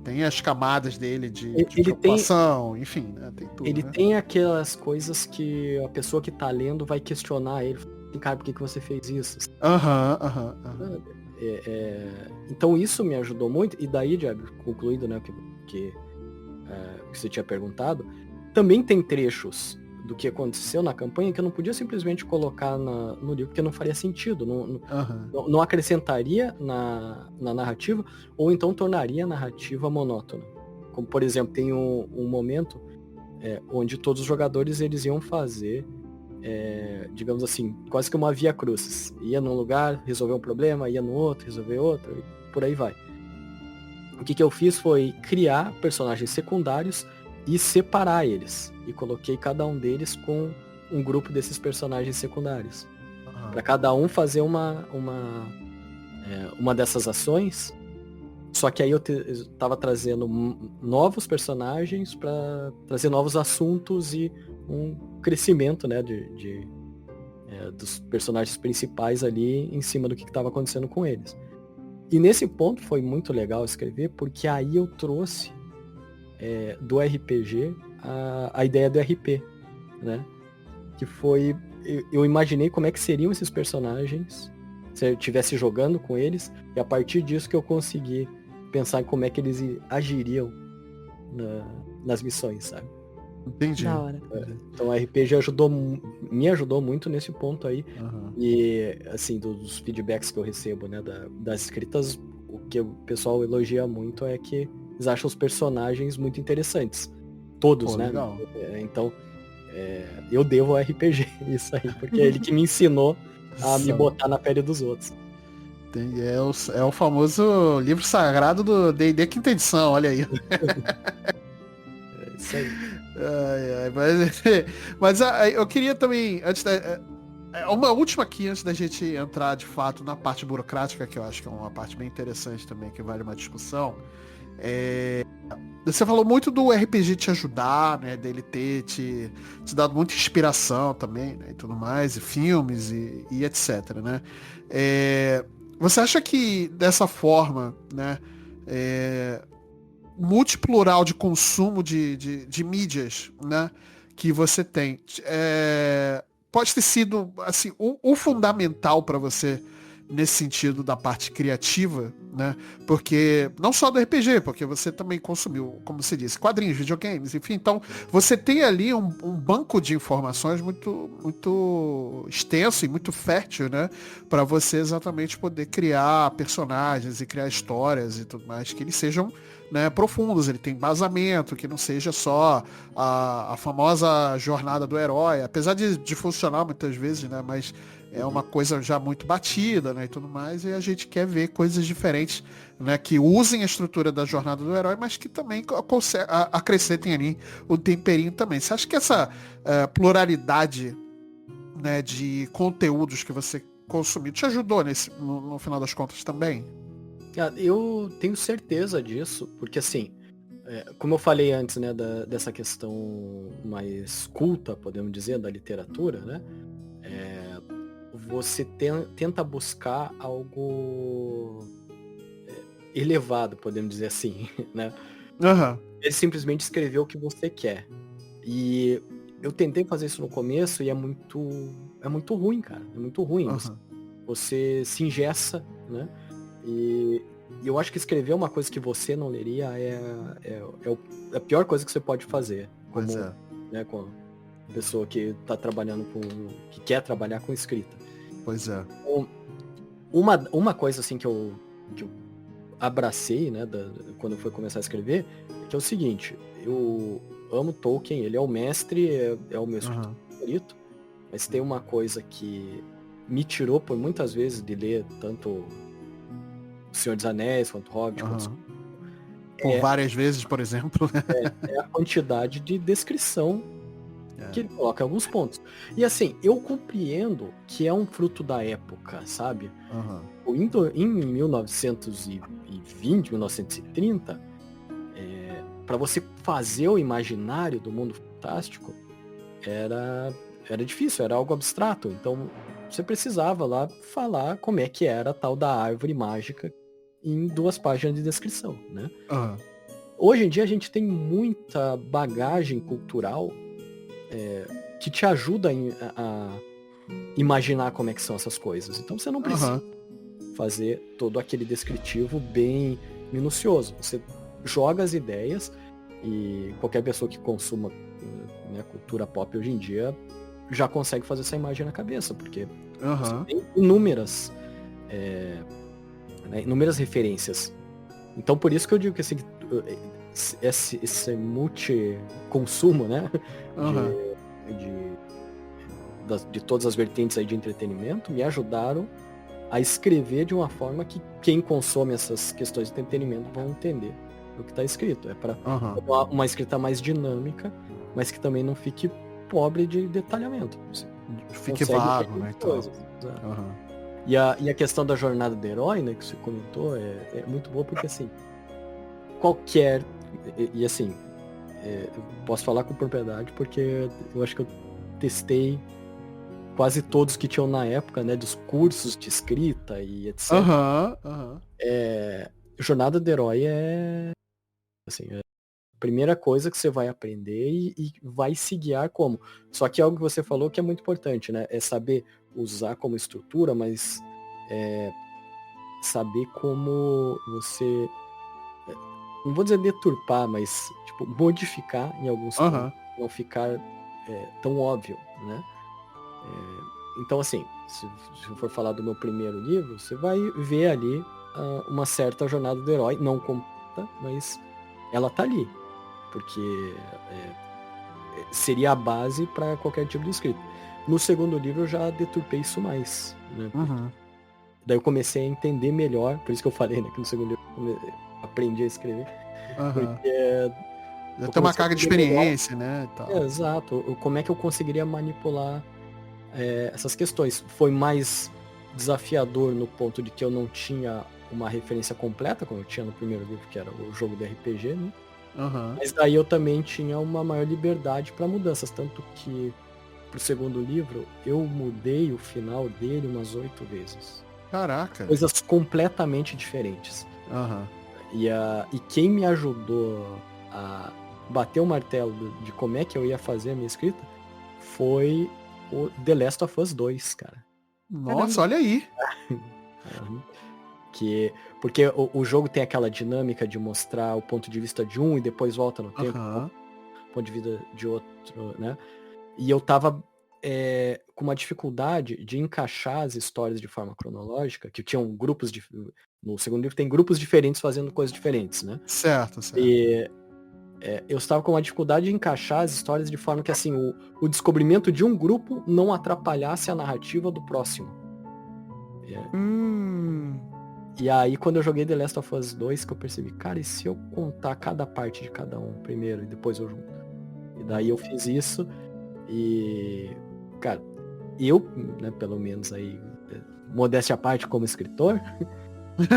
tem as camadas dele de preocupação, enfim, né, tem tudo. Ele né? tem aquelas coisas que a pessoa que tá lendo vai questionar ele. Cara, por que você fez isso? Então isso me ajudou muito. E daí, Diabo, concluindo, né, que você tinha perguntado, também tem trechos do que aconteceu na campanha que eu não podia simplesmente colocar no livro, porque não faria sentido, não acrescentaria na narrativa, ou então tornaria a narrativa monótona. Como, por exemplo, tem um momento onde todos os jogadores eles iam fazer, digamos assim, quase que uma via crucis. Ia num lugar, resolver um problema, ia no outro, resolver outro, e por aí vai. O que eu fiz foi criar personagens secundários e separar eles. E coloquei cada um deles com um grupo desses personagens secundários. Para cada um fazer uma dessas ações. Só que aí eu tava trazendo novos personagens para trazer novos assuntos e um crescimento, né, dos personagens principais ali em cima do que estava acontecendo com eles. E nesse ponto foi muito legal escrever, porque aí eu trouxe do RPG a ideia do RP, né? Que foi, eu imaginei como é que seriam esses personagens se eu estivesse jogando com eles, e a partir disso que eu consegui pensar em como é que eles agiriam nas missões, sabe? Entendi. Da hora. Então o RPG me ajudou muito nesse ponto aí. E assim, dos feedbacks que eu recebo, né, das escritas, o que o pessoal elogia muito é que eles acham os personagens muito interessantes. Todos, né? Legal. Então, eu devo ao RPG isso aí, porque é ele que me ensinou a me botar na pele dos outros. É o famoso livro sagrado do D&D quinta edição, olha aí. É isso aí. Mas eu queria também, uma última aqui, antes da gente entrar de fato na parte burocrática, que eu acho que é uma parte bem interessante também, que vale uma discussão. Você falou muito do RPG te ajudar, né, dele ter te dado muita inspiração também, né, e tudo mais, e filmes e etc, né? Você acha que dessa forma, né, multiplural de consumo de mídias, né, que você tem, pode ter sido assim, o fundamental para você nesse sentido da parte criativa, né? Porque não só do RPG, porque você também consumiu, como você disse, quadrinhos, videogames, enfim. Então, você tem ali um banco de informações muito, muito extenso e muito fértil, né? Para você exatamente poder criar personagens e criar histórias e tudo mais que eles sejam, né, profundos, ele tem embasamento, que não seja só a famosa jornada do herói, apesar de funcionar muitas vezes, né? Mas é uma coisa já muito batida, né, e tudo mais, e a gente quer ver coisas diferentes, né, que usem a estrutura da jornada do herói, mas que também acrescentem ali o temperinho também. Você acha que essa pluralidade, né, de conteúdos que você consumiu te ajudou no final das contas também? Eu tenho certeza disso, porque assim, Como eu falei antes, né, dessa questão mais culta, podemos dizer, da literatura, né? Você tenta buscar algo elevado, podemos dizer assim, né? Aham. Ele simplesmente escreveu o que você quer. E eu tentei fazer isso no começo e é muito ruim, cara. É muito ruim. Aham. Você se engessa, né? E eu acho que escrever uma coisa que você não leria é a pior coisa que você pode fazer. Como, Pois é. né, com a pessoa que tá trabalhando que quer trabalhar com escrita. Pois é. Uma coisa assim que eu abracei, né, quando eu fui começar a escrever, que é o seguinte: eu amo Tolkien, ele é o mestre, é o meu escritor favorito, mas tem uma coisa que me tirou por muitas vezes de ler tanto O Senhor dos Anéis quanto Hobbit, Por várias vezes, por exemplo. é a quantidade de descrição que ele coloca em alguns pontos. E assim, eu compreendo que é um fruto da época, sabe? Em 1920, 1930, para você fazer o imaginário do mundo fantástico, era difícil, era algo abstrato. Então, você precisava lá falar como é que era a tal da árvore mágica em 2 páginas de descrição, né? Hoje em dia a gente tem muita bagagem cultural que te ajuda a imaginar como é que são essas coisas. Então você não precisa fazer todo aquele descritivo bem minucioso. Você joga as ideias e qualquer pessoa que consuma, né, cultura pop hoje em dia já consegue fazer essa imagem na cabeça, porque você tem inúmeras referências. Então por isso que eu digo que assim, esse multi-consumo, né, de todas as vertentes aí de entretenimento me ajudaram a escrever de uma forma que quem consome essas questões de entretenimento vão entender o que está escrito. É para uma escrita mais dinâmica, mas que também não fique pobre de detalhamento. Você fique vago, né? E a questão da jornada do herói, né, que você comentou, é muito boa porque assim, qualquer... E assim, eu posso falar com propriedade porque eu acho que eu testei quase todos que tinham na época, né, dos cursos de escrita e etc. Jornada do herói assim, a primeira coisa que você vai aprender e vai se guiar como. Só que algo que você falou que é muito importante, né, é saber usar como estrutura, mas saber como você, não vou dizer deturpar, mas tipo, modificar em alguns pontos, não ficar tão óbvio, né? Então assim, se eu for falar do meu primeiro livro, você vai ver ali uma certa jornada do herói, não completa, mas ela tá ali, porque seria a base para qualquer tipo de escrita. No segundo livro eu já deturpei isso mais, né? Daí eu comecei a entender melhor, por isso que eu falei, né, que no segundo livro eu aprendi a escrever. Porque já tem uma carga de experiência, né? Tal. Exato. Como é que eu conseguiria manipular essas questões? Foi mais desafiador no ponto de que eu não tinha uma referência completa, como eu tinha no primeiro livro, que era o jogo de RPG, né? Mas daí eu também tinha uma maior liberdade para mudanças, tanto que pro segundo livro eu mudei o final dele umas 8 vezes. Caraca! Coisas completamente diferentes. E quem me ajudou a bater o martelo de como é que eu ia fazer a minha escrita foi o The Last of Us 2, cara. Nossa, olha aí! Porque o jogo tem aquela dinâmica de mostrar o ponto de vista de um e depois volta no tempo, ponto de vista de outro, né? E eu tava com uma dificuldade de encaixar as histórias de forma cronológica, que tinham grupos no segundo livro tem grupos diferentes fazendo coisas diferentes, né? Certo. E eu estava com uma dificuldade de encaixar as histórias de forma que assim, o descobrimento de um grupo não atrapalhasse a narrativa do próximo. E aí quando eu joguei The Last of Us 2 que eu percebi, cara, e se eu contar cada parte de cada um primeiro e depois eu junto? E daí eu fiz isso e, cara, eu, né, pelo menos aí, modéstia à parte como escritor,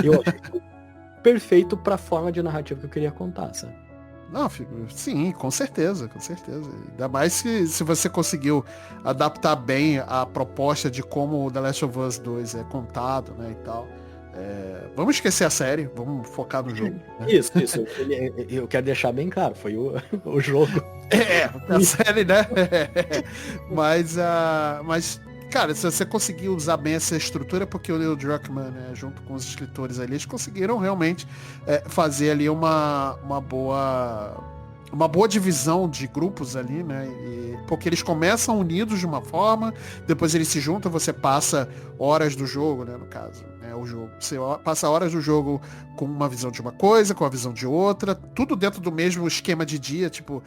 eu achei perfeito pra forma de narrativa que eu queria contar, sabe? Não, sim, com certeza, com certeza. Ainda mais se você conseguiu adaptar bem a proposta de como o The Last of Us 2 é contado, né, e tal. Vamos esquecer a série, vamos focar no jogo. Né? Isso. Eu quero deixar bem claro, foi o jogo. A série, né? Mas, cara, se você conseguir usar bem essa estrutura, porque o Neil Druckmann, né, junto com os escritores ali, eles conseguiram realmente fazer ali uma boa divisão de grupos ali, né? Porque eles começam unidos de uma forma, depois eles se juntam, você passa horas do jogo, né? No caso, né? O jogo. Você passa horas do jogo com uma visão de uma coisa, com a visão de outra, tudo dentro do mesmo esquema de dia, tipo,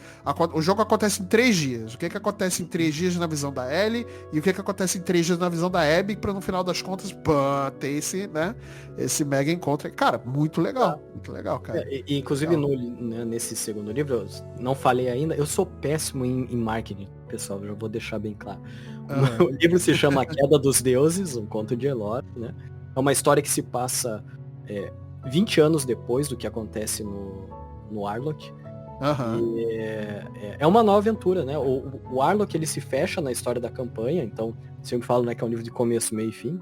o jogo acontece em 3 dias. O que acontece em 3 dias na visão da Ellie e o que acontece em 3 dias na visão da Abby, pra no final das contas, ter esse, né? Esse mega encontro. Cara, muito legal, cara. Inclusive nesse segundo livro, eu não falei ainda, eu sou péssimo em marketing, pessoal, já vou deixar bem claro. O livro se chama A Queda dos Deuses, um conto de Elor, né? É uma história que se passa 20 anos depois do que acontece no Arlok. E é uma nova aventura, né? O Arlok, ele se fecha na história da campanha, então sempre falo, né, que é um livro de começo, meio e fim.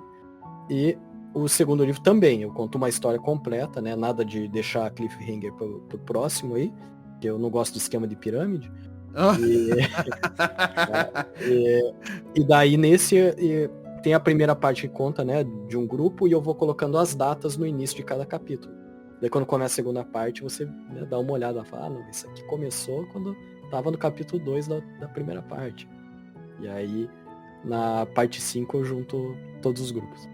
E o segundo livro também, eu conto uma história completa, né? Nada de deixar a cliffhanger pro próximo aí, que eu não gosto de esquema de pirâmide. E daí tem a primeira parte que conta, né, de um grupo, e eu vou colocando as datas no início de cada capítulo. Daí quando começa a segunda parte, você, né, dá uma olhada e fala, não, isso aqui começou quando tava no capítulo 2 da primeira parte. E aí, na parte 5, eu junto todos os grupos.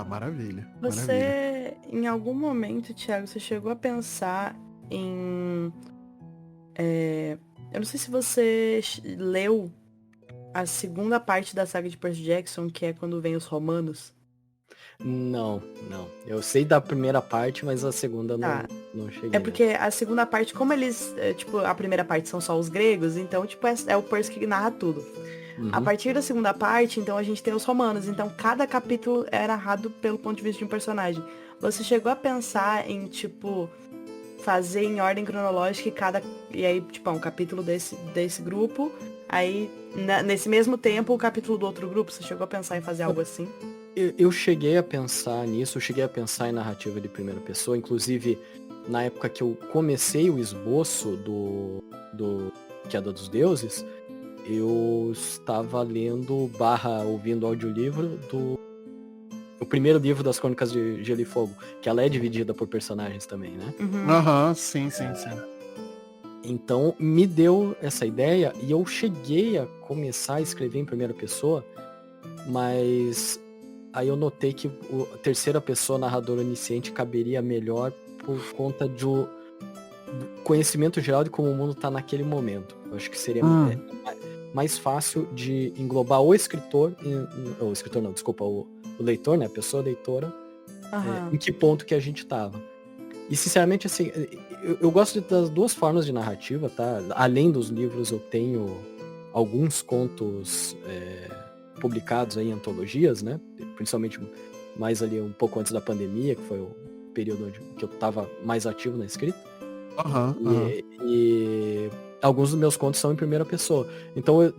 Maravilha. Você, em algum momento, Thiago, você chegou a pensar em... eu não sei se você leu a segunda parte da saga de Percy Jackson, que é quando vem os romanos. Não. Eu sei da primeira parte, mas a segunda não cheguei. É porque a segunda parte, como eles... tipo, a primeira parte são só os gregos, então, tipo, é o Percy que narra tudo. A partir da segunda parte, então, a gente tem os romanos. Então, cada capítulo é narrado pelo ponto de vista de um personagem. Você chegou a pensar em, tipo... fazer em ordem cronológica e aí, tipo, um capítulo desse grupo, aí nesse mesmo tempo o capítulo do outro grupo, você chegou a pensar em fazer algo assim? Eu cheguei a pensar nisso, eu cheguei a pensar em narrativa de primeira pessoa, inclusive na época que eu comecei o esboço do Queda dos Deuses, eu estava lendo / ouvindo audiolivro o primeiro livro das Crônicas de Gelo e Fogo, que ela é dividida por personagens também, né? Sim. Então, me deu essa ideia e eu cheguei a começar a escrever em primeira pessoa, mas aí eu notei que a terceira pessoa, narrador onisciente, caberia melhor por conta do conhecimento geral de como o mundo está naquele momento. Eu acho que seria mais fácil de englobar o escritor, o leitor, né, a pessoa leitora, em que ponto que a gente tava. E sinceramente, assim, eu gosto das duas formas de narrativa, tá? Além dos livros, eu tenho alguns contos publicados aí em antologias, né? Principalmente mais ali um pouco antes da pandemia, que foi o período que eu tava mais ativo na escrita. E alguns dos meus contos são em primeira pessoa. Então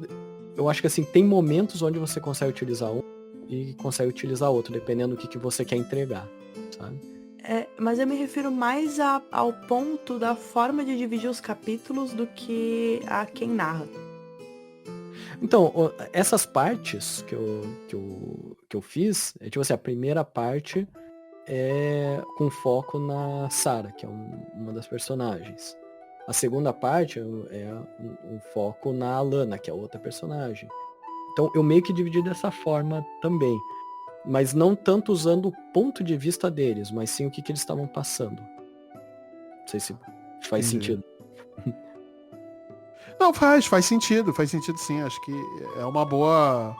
eu acho que assim, tem momentos onde você consegue utilizar um e consegue utilizar outro, dependendo do que você quer entregar, sabe? Mas eu me refiro mais ao ponto da forma de dividir os capítulos do que a quem narra. Então, essas partes que eu fiz, tipo assim, a primeira parte é com foco na Sarah, que é uma das personagens. A segunda parte é um foco na Alana, que é outra personagem. Então eu meio que dividi dessa forma também. Mas não tanto usando o ponto de vista deles, mas sim o que eles estavam passando. Não sei se faz sentido. Não, faz sentido sim. Acho que é uma boa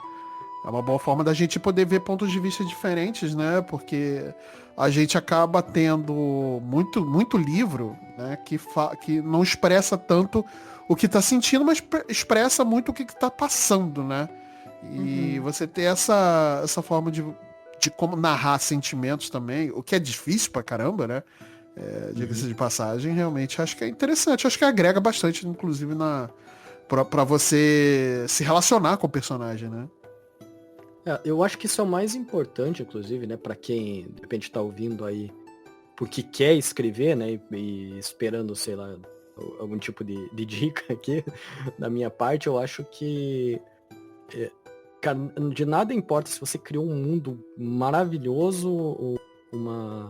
forma da gente poder ver pontos de vista diferentes, né? Porque a gente acaba tendo muito livro, né? Que não expressa tanto o que tá sentindo, mas expressa muito o que tá passando, né? E você ter essa forma de como narrar sentimentos também, o que é difícil pra caramba, né? Diga-se de passagem, realmente acho que é interessante. Acho que agrega bastante, inclusive, pra você se relacionar com o personagem, né? Eu acho que isso é o mais importante, inclusive, né, pra quem de repente tá ouvindo aí porque quer escrever, né, e esperando, sei lá, algum tipo de dica aqui da minha parte. Eu acho que cara, de nada importa se você criou um mundo maravilhoso ou uma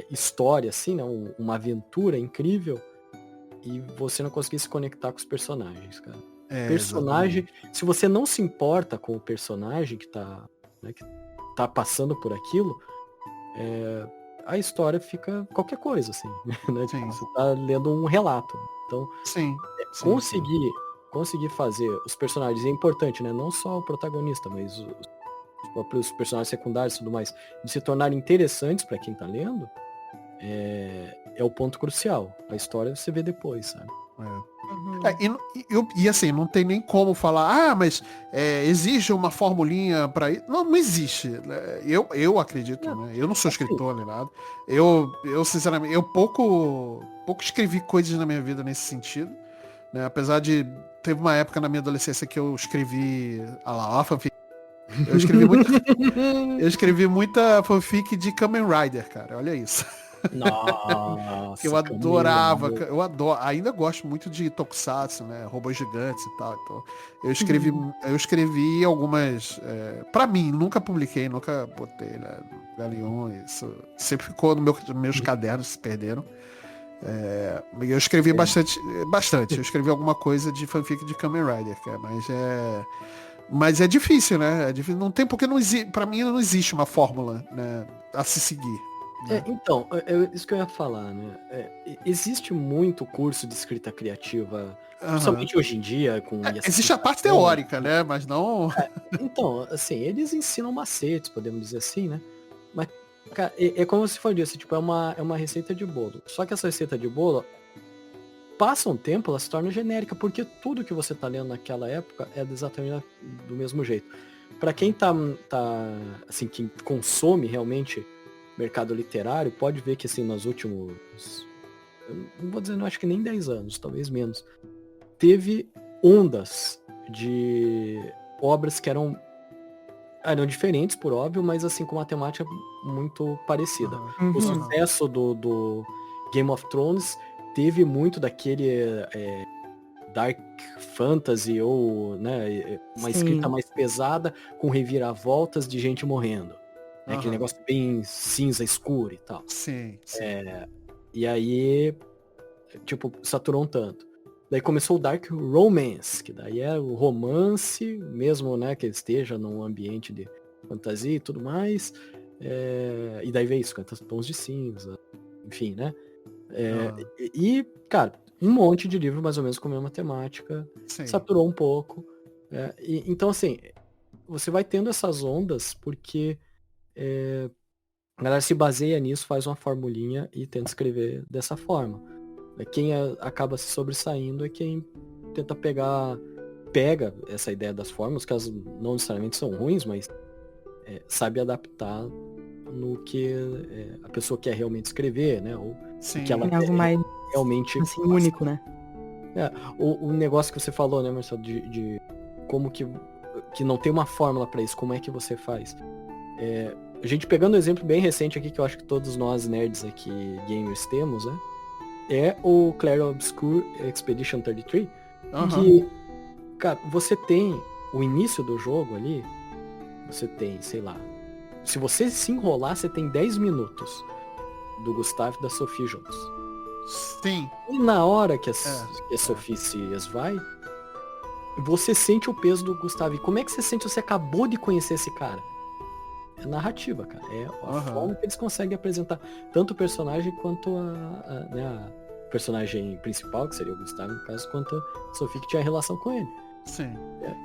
história, assim, né, uma aventura incrível, e você não conseguir se conectar com os personagens, cara. Personagem, se você não se importa com o personagem que tá passando por aquilo, a história fica qualquer coisa, assim, né? Tipo, você tá lendo um relato. Então, conseguir fazer os personagens é importante, né? Não só o protagonista, mas os próprios personagens secundários e tudo mais, de se tornarem interessantes para quem tá lendo, é o ponto crucial. A história você vê depois, sabe? E assim, não tem nem como falar, mas existe uma formulinha para isso. Não existe. Eu acredito, né? Eu não sou escritor nem nada. Eu sinceramente, eu pouco escrevi coisas na minha vida nesse sentido, né? Apesar de, teve uma época na minha adolescência que eu escrevi fanfic. Eu escrevi muita fanfic de Kamen Rider, cara. Olha isso. Nossa, que eu adorava, ainda gosto muito de Tokusatsu, né, robôs gigantes e tal. Então, eu escrevi algumas, pra mim, nunca publiquei, nunca botei, né, no Galeon, isso sempre ficou nos meus cadernos, se perderam. Eu escrevi bastante, eu escrevi alguma coisa de fanfic de Kamen Rider, cara, mas é difícil, né? Não tem, porque pra mim não existe uma fórmula, né, a se seguir. Então, isso que eu ia falar, né? Existe muito curso de escrita criativa, principalmente hoje em dia, existe a parte teórica, né? Mas não... Então, assim, eles ensinam macetes, podemos dizer assim, né? Mas, cara, como você falou disso, tipo, é uma receita de bolo. Só que essa receita de bolo, passa um tempo, ela se torna genérica, porque tudo que você tá lendo naquela época é exatamente do mesmo jeito. Pra quem tá assim, quem consome realmente mercado literário, pode ver que, assim, nos últimos, eu não vou dizer, não acho que nem 10 anos, talvez menos, teve ondas de obras que eram diferentes, por óbvio, mas, assim, com uma temática muito parecida. O sucesso do Game of Thrones teve muito daquele dark fantasy, ou, né, uma escrita mais pesada, com reviravoltas de gente morrendo. Aquele negócio bem cinza, escuro e tal. Sim. E aí, tipo, saturou um tanto. Daí começou o Dark Romance, que daí é o romance, mesmo, né, que esteja num ambiente de fantasia e tudo mais. E daí veio 50 tons de cinza, enfim, né? E, cara, um monte de livro mais ou menos com a mesma temática. Sim. Saturou um pouco. Então, assim, você vai tendo essas ondas porque... a galera se baseia nisso, faz uma formulinha e tenta escrever dessa forma. Quem acaba se sobressaindo é quem tenta pega essa ideia das fórmulas, que elas não necessariamente são ruins, mas sabe adaptar no que a pessoa quer realmente escrever, né? Ou que ela algo mais realmente assim, único, né? O negócio que você falou, né, Marcelo, de como que não tem uma fórmula para isso, como é que você faz? A gente pegando um exemplo bem recente aqui, que eu acho que todos nós nerds aqui, gamers, temos, né? É o Clair Obscur Expedition 33, que, cara, você tem o início do jogo ali, você tem, sei lá, se você se enrolar, você tem 10 minutos do Gustavo e da Sophie juntos. Sim. E na hora que a Sophie se esvai, você sente o peso do Gustavo. E como é que você sente? Você acabou de conhecer esse cara. É narrativa, cara. É a forma que eles conseguem apresentar tanto o personagem quanto a personagem principal, que seria o Gustavo, no caso, quanto a Sophie, que tinha relação com ele. Sim.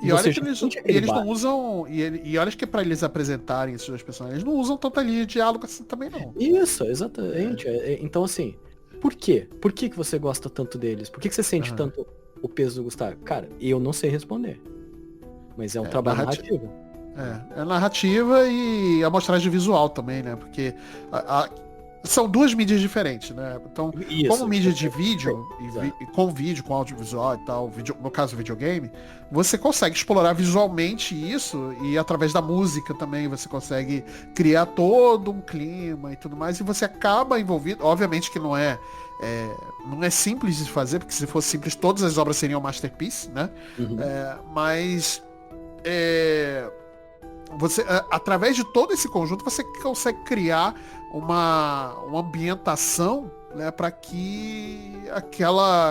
E olha que eles não usam. E olha que pra eles apresentarem esses dois personagens, eles não usam tanta linha de diálogo assim também, não. Isso, exatamente. Então, assim, por quê? Por que você gosta tanto deles? Por que você sente tanto o peso do Gustavo? Cara, eu não sei responder. Mas é um trabalho narrativo. É narrativa e amostragem visual também, né? Porque são duas mídias diferentes, né? Então, Isso, como mídia de isso. vídeo, Exato. com vídeo, com audiovisual e tal, no caso videogame, você consegue explorar visualmente isso e através da música também você consegue criar todo um clima e tudo mais, e você acaba envolvido, obviamente que não é simples de fazer, porque se fosse simples todas as obras seriam masterpiece, né? Uhum. Mas você, através de todo esse conjunto, você consegue criar uma ambientação, né, para que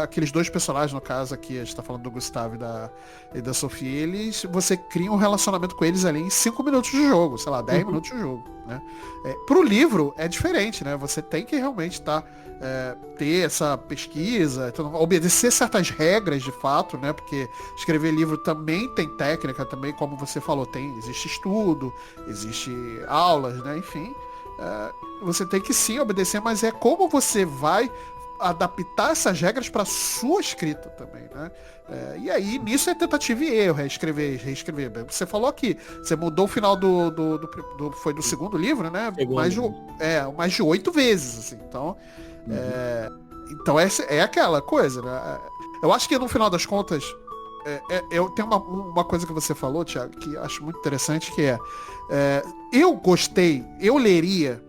aqueles dois personagens, no caso aqui, a gente tá falando do Gustavo e da Sofia, você cria um relacionamento com eles ali em 5 minutos de jogo, sei lá, 10 minutos de jogo, né? Pro livro é diferente, né? Você tem que realmente ter essa pesquisa, então, obedecer certas regras de fato, né? Porque escrever livro também tem técnica, também, como você falou, existe estudo, existe aulas, né? Enfim, você tem que sim obedecer, mas é como você vai adaptar essas regras para sua escrita também, né? E aí, nisso é tentativa e erro, reescrever. Você falou aqui, você mudou o final foi do segundo livro, né? Mais de 8 vezes, assim. Então, então é aquela coisa, né? Eu acho que no final das contas, eu tenho uma coisa que você falou, Thiago, que eu acho muito interessante, que eu gostei, eu leria,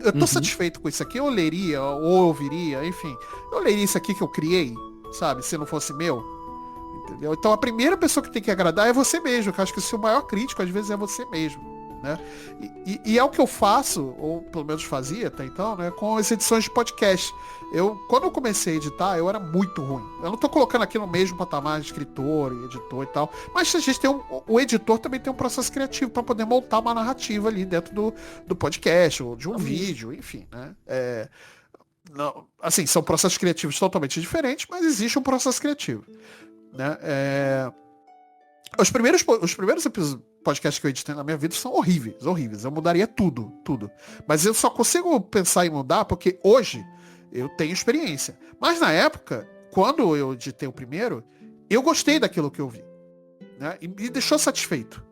eu tô satisfeito com isso aqui, eu leria, ou ouviria, enfim, eu leria isso aqui que eu criei, sabe, se não fosse meu, entendeu? Então a primeira pessoa que tem que agradar é você mesmo, que eu acho que o seu maior crítico às vezes é você mesmo, né? E é o que eu faço, ou pelo menos fazia até então, né, com as edições de podcast. Quando eu comecei a editar, eu era muito ruim. Eu não tô colocando aqui no mesmo patamar de escritor e editor e tal, mas a gente o editor também tem um processo criativo para poder montar uma narrativa ali dentro do podcast, ou de um vídeo, enfim, né? Não, assim, são processos criativos totalmente diferentes, mas existe um processo criativo, né? Os primeiros podcasts que eu editei na minha vida são horríveis. Eu mudaria tudo. Mas eu só consigo pensar em mudar porque hoje eu tenho experiência. Mas na época, quando eu editei o primeiro, eu gostei daquilo que eu vi, né? E me deixou satisfeito.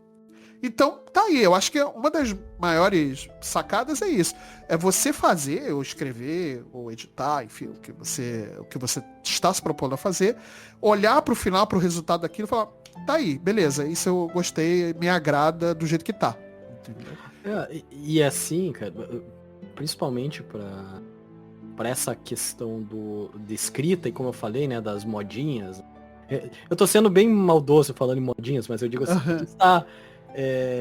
Então, tá aí. Eu acho que uma das maiores sacadas é isso. É você fazer, ou escrever, ou editar, enfim, o que você está se propondo a fazer, olhar pro final, pro resultado daquilo e falar, tá aí, beleza, isso eu gostei, me agrada do jeito que tá. Entendeu? E assim, cara, principalmente para essa questão de escrita, e como eu falei, né, das modinhas. Eu tô sendo bem maldoso falando em modinhas, mas eu digo assim, que está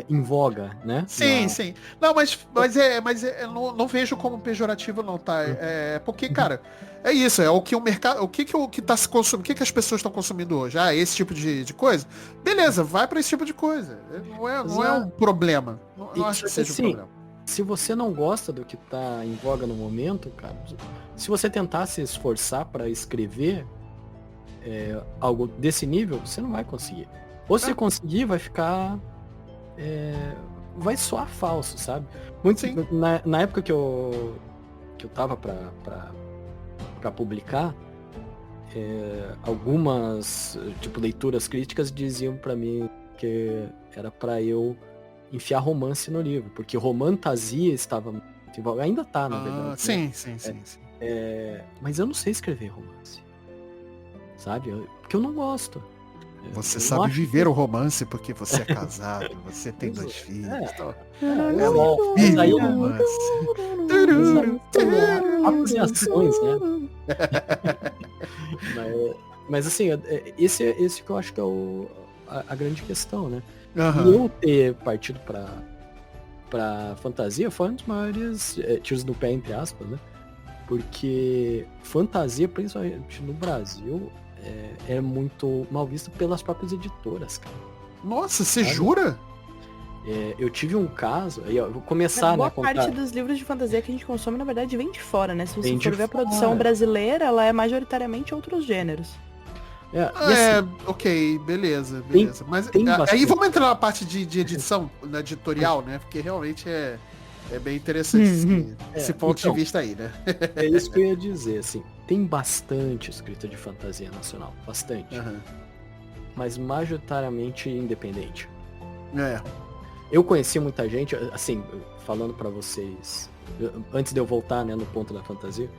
em voga, né? Sim. Não, mas eu não vejo como pejorativo não, tá? Porque, cara, é isso, é o que o mercado, o que tá se consumindo, o que as pessoas estão consumindo hoje? Esse tipo de coisa? Beleza, vai para esse tipo de coisa. Não é um problema. Não acho que seja um problema. Se você não gosta do que tá em voga no momento, cara, se você tentar se esforçar para escrever algo desse nível, você não vai conseguir. Ou se conseguir, vai ficar vai soar falso, sabe? Muito na época que eu tava pra publicar, algumas leituras críticas diziam pra mim que era pra eu enfiar romance no livro, porque romantasia estava ainda tá, na verdade. Sim. Mas eu não sei escrever romance, sabe? Porque eu não gosto. Você sabe viver o romance porque você é casado, você tem 2 filhos. Mas aí acusações, né? mas assim, esse que eu acho que é a grande questão, né? E eu ter partido pra fantasia foi um dos maiores tiros no pé, entre aspas, né? Porque fantasia, principalmente no Brasil, é muito mal visto pelas próprias editoras, cara. Nossa, você jura? Eu tive um caso, aí eu vou começar, boa parte dos livros de fantasia que a gente consome, na verdade, vem de fora, né? Se você for ver a produção brasileira, ela é majoritariamente outros gêneros. Ok, beleza. Mas aí vamos entrar na parte de edição, na editorial, né? Porque realmente é bem interessante esse ponto de vista aí, né? É isso que eu ia dizer, assim. Tem bastante escrita de fantasia nacional, bastante. Mas majoritariamente independente. Eu conheci muita gente, assim, falando pra vocês antes de eu voltar, né, no ponto da fantasia,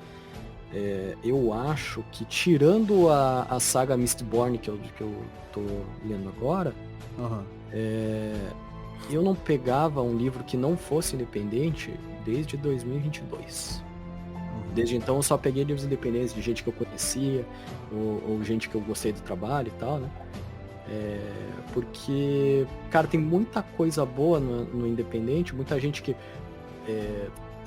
eu acho que tirando a saga Mistborn que eu tô lendo agora, eu não pegava um livro que não fosse independente desde 2022. Desde então eu só peguei livros independentes de gente que eu conhecia, ou gente que eu gostei do trabalho e tal, né? Porque, cara, tem muita coisa boa no independente, muita gente que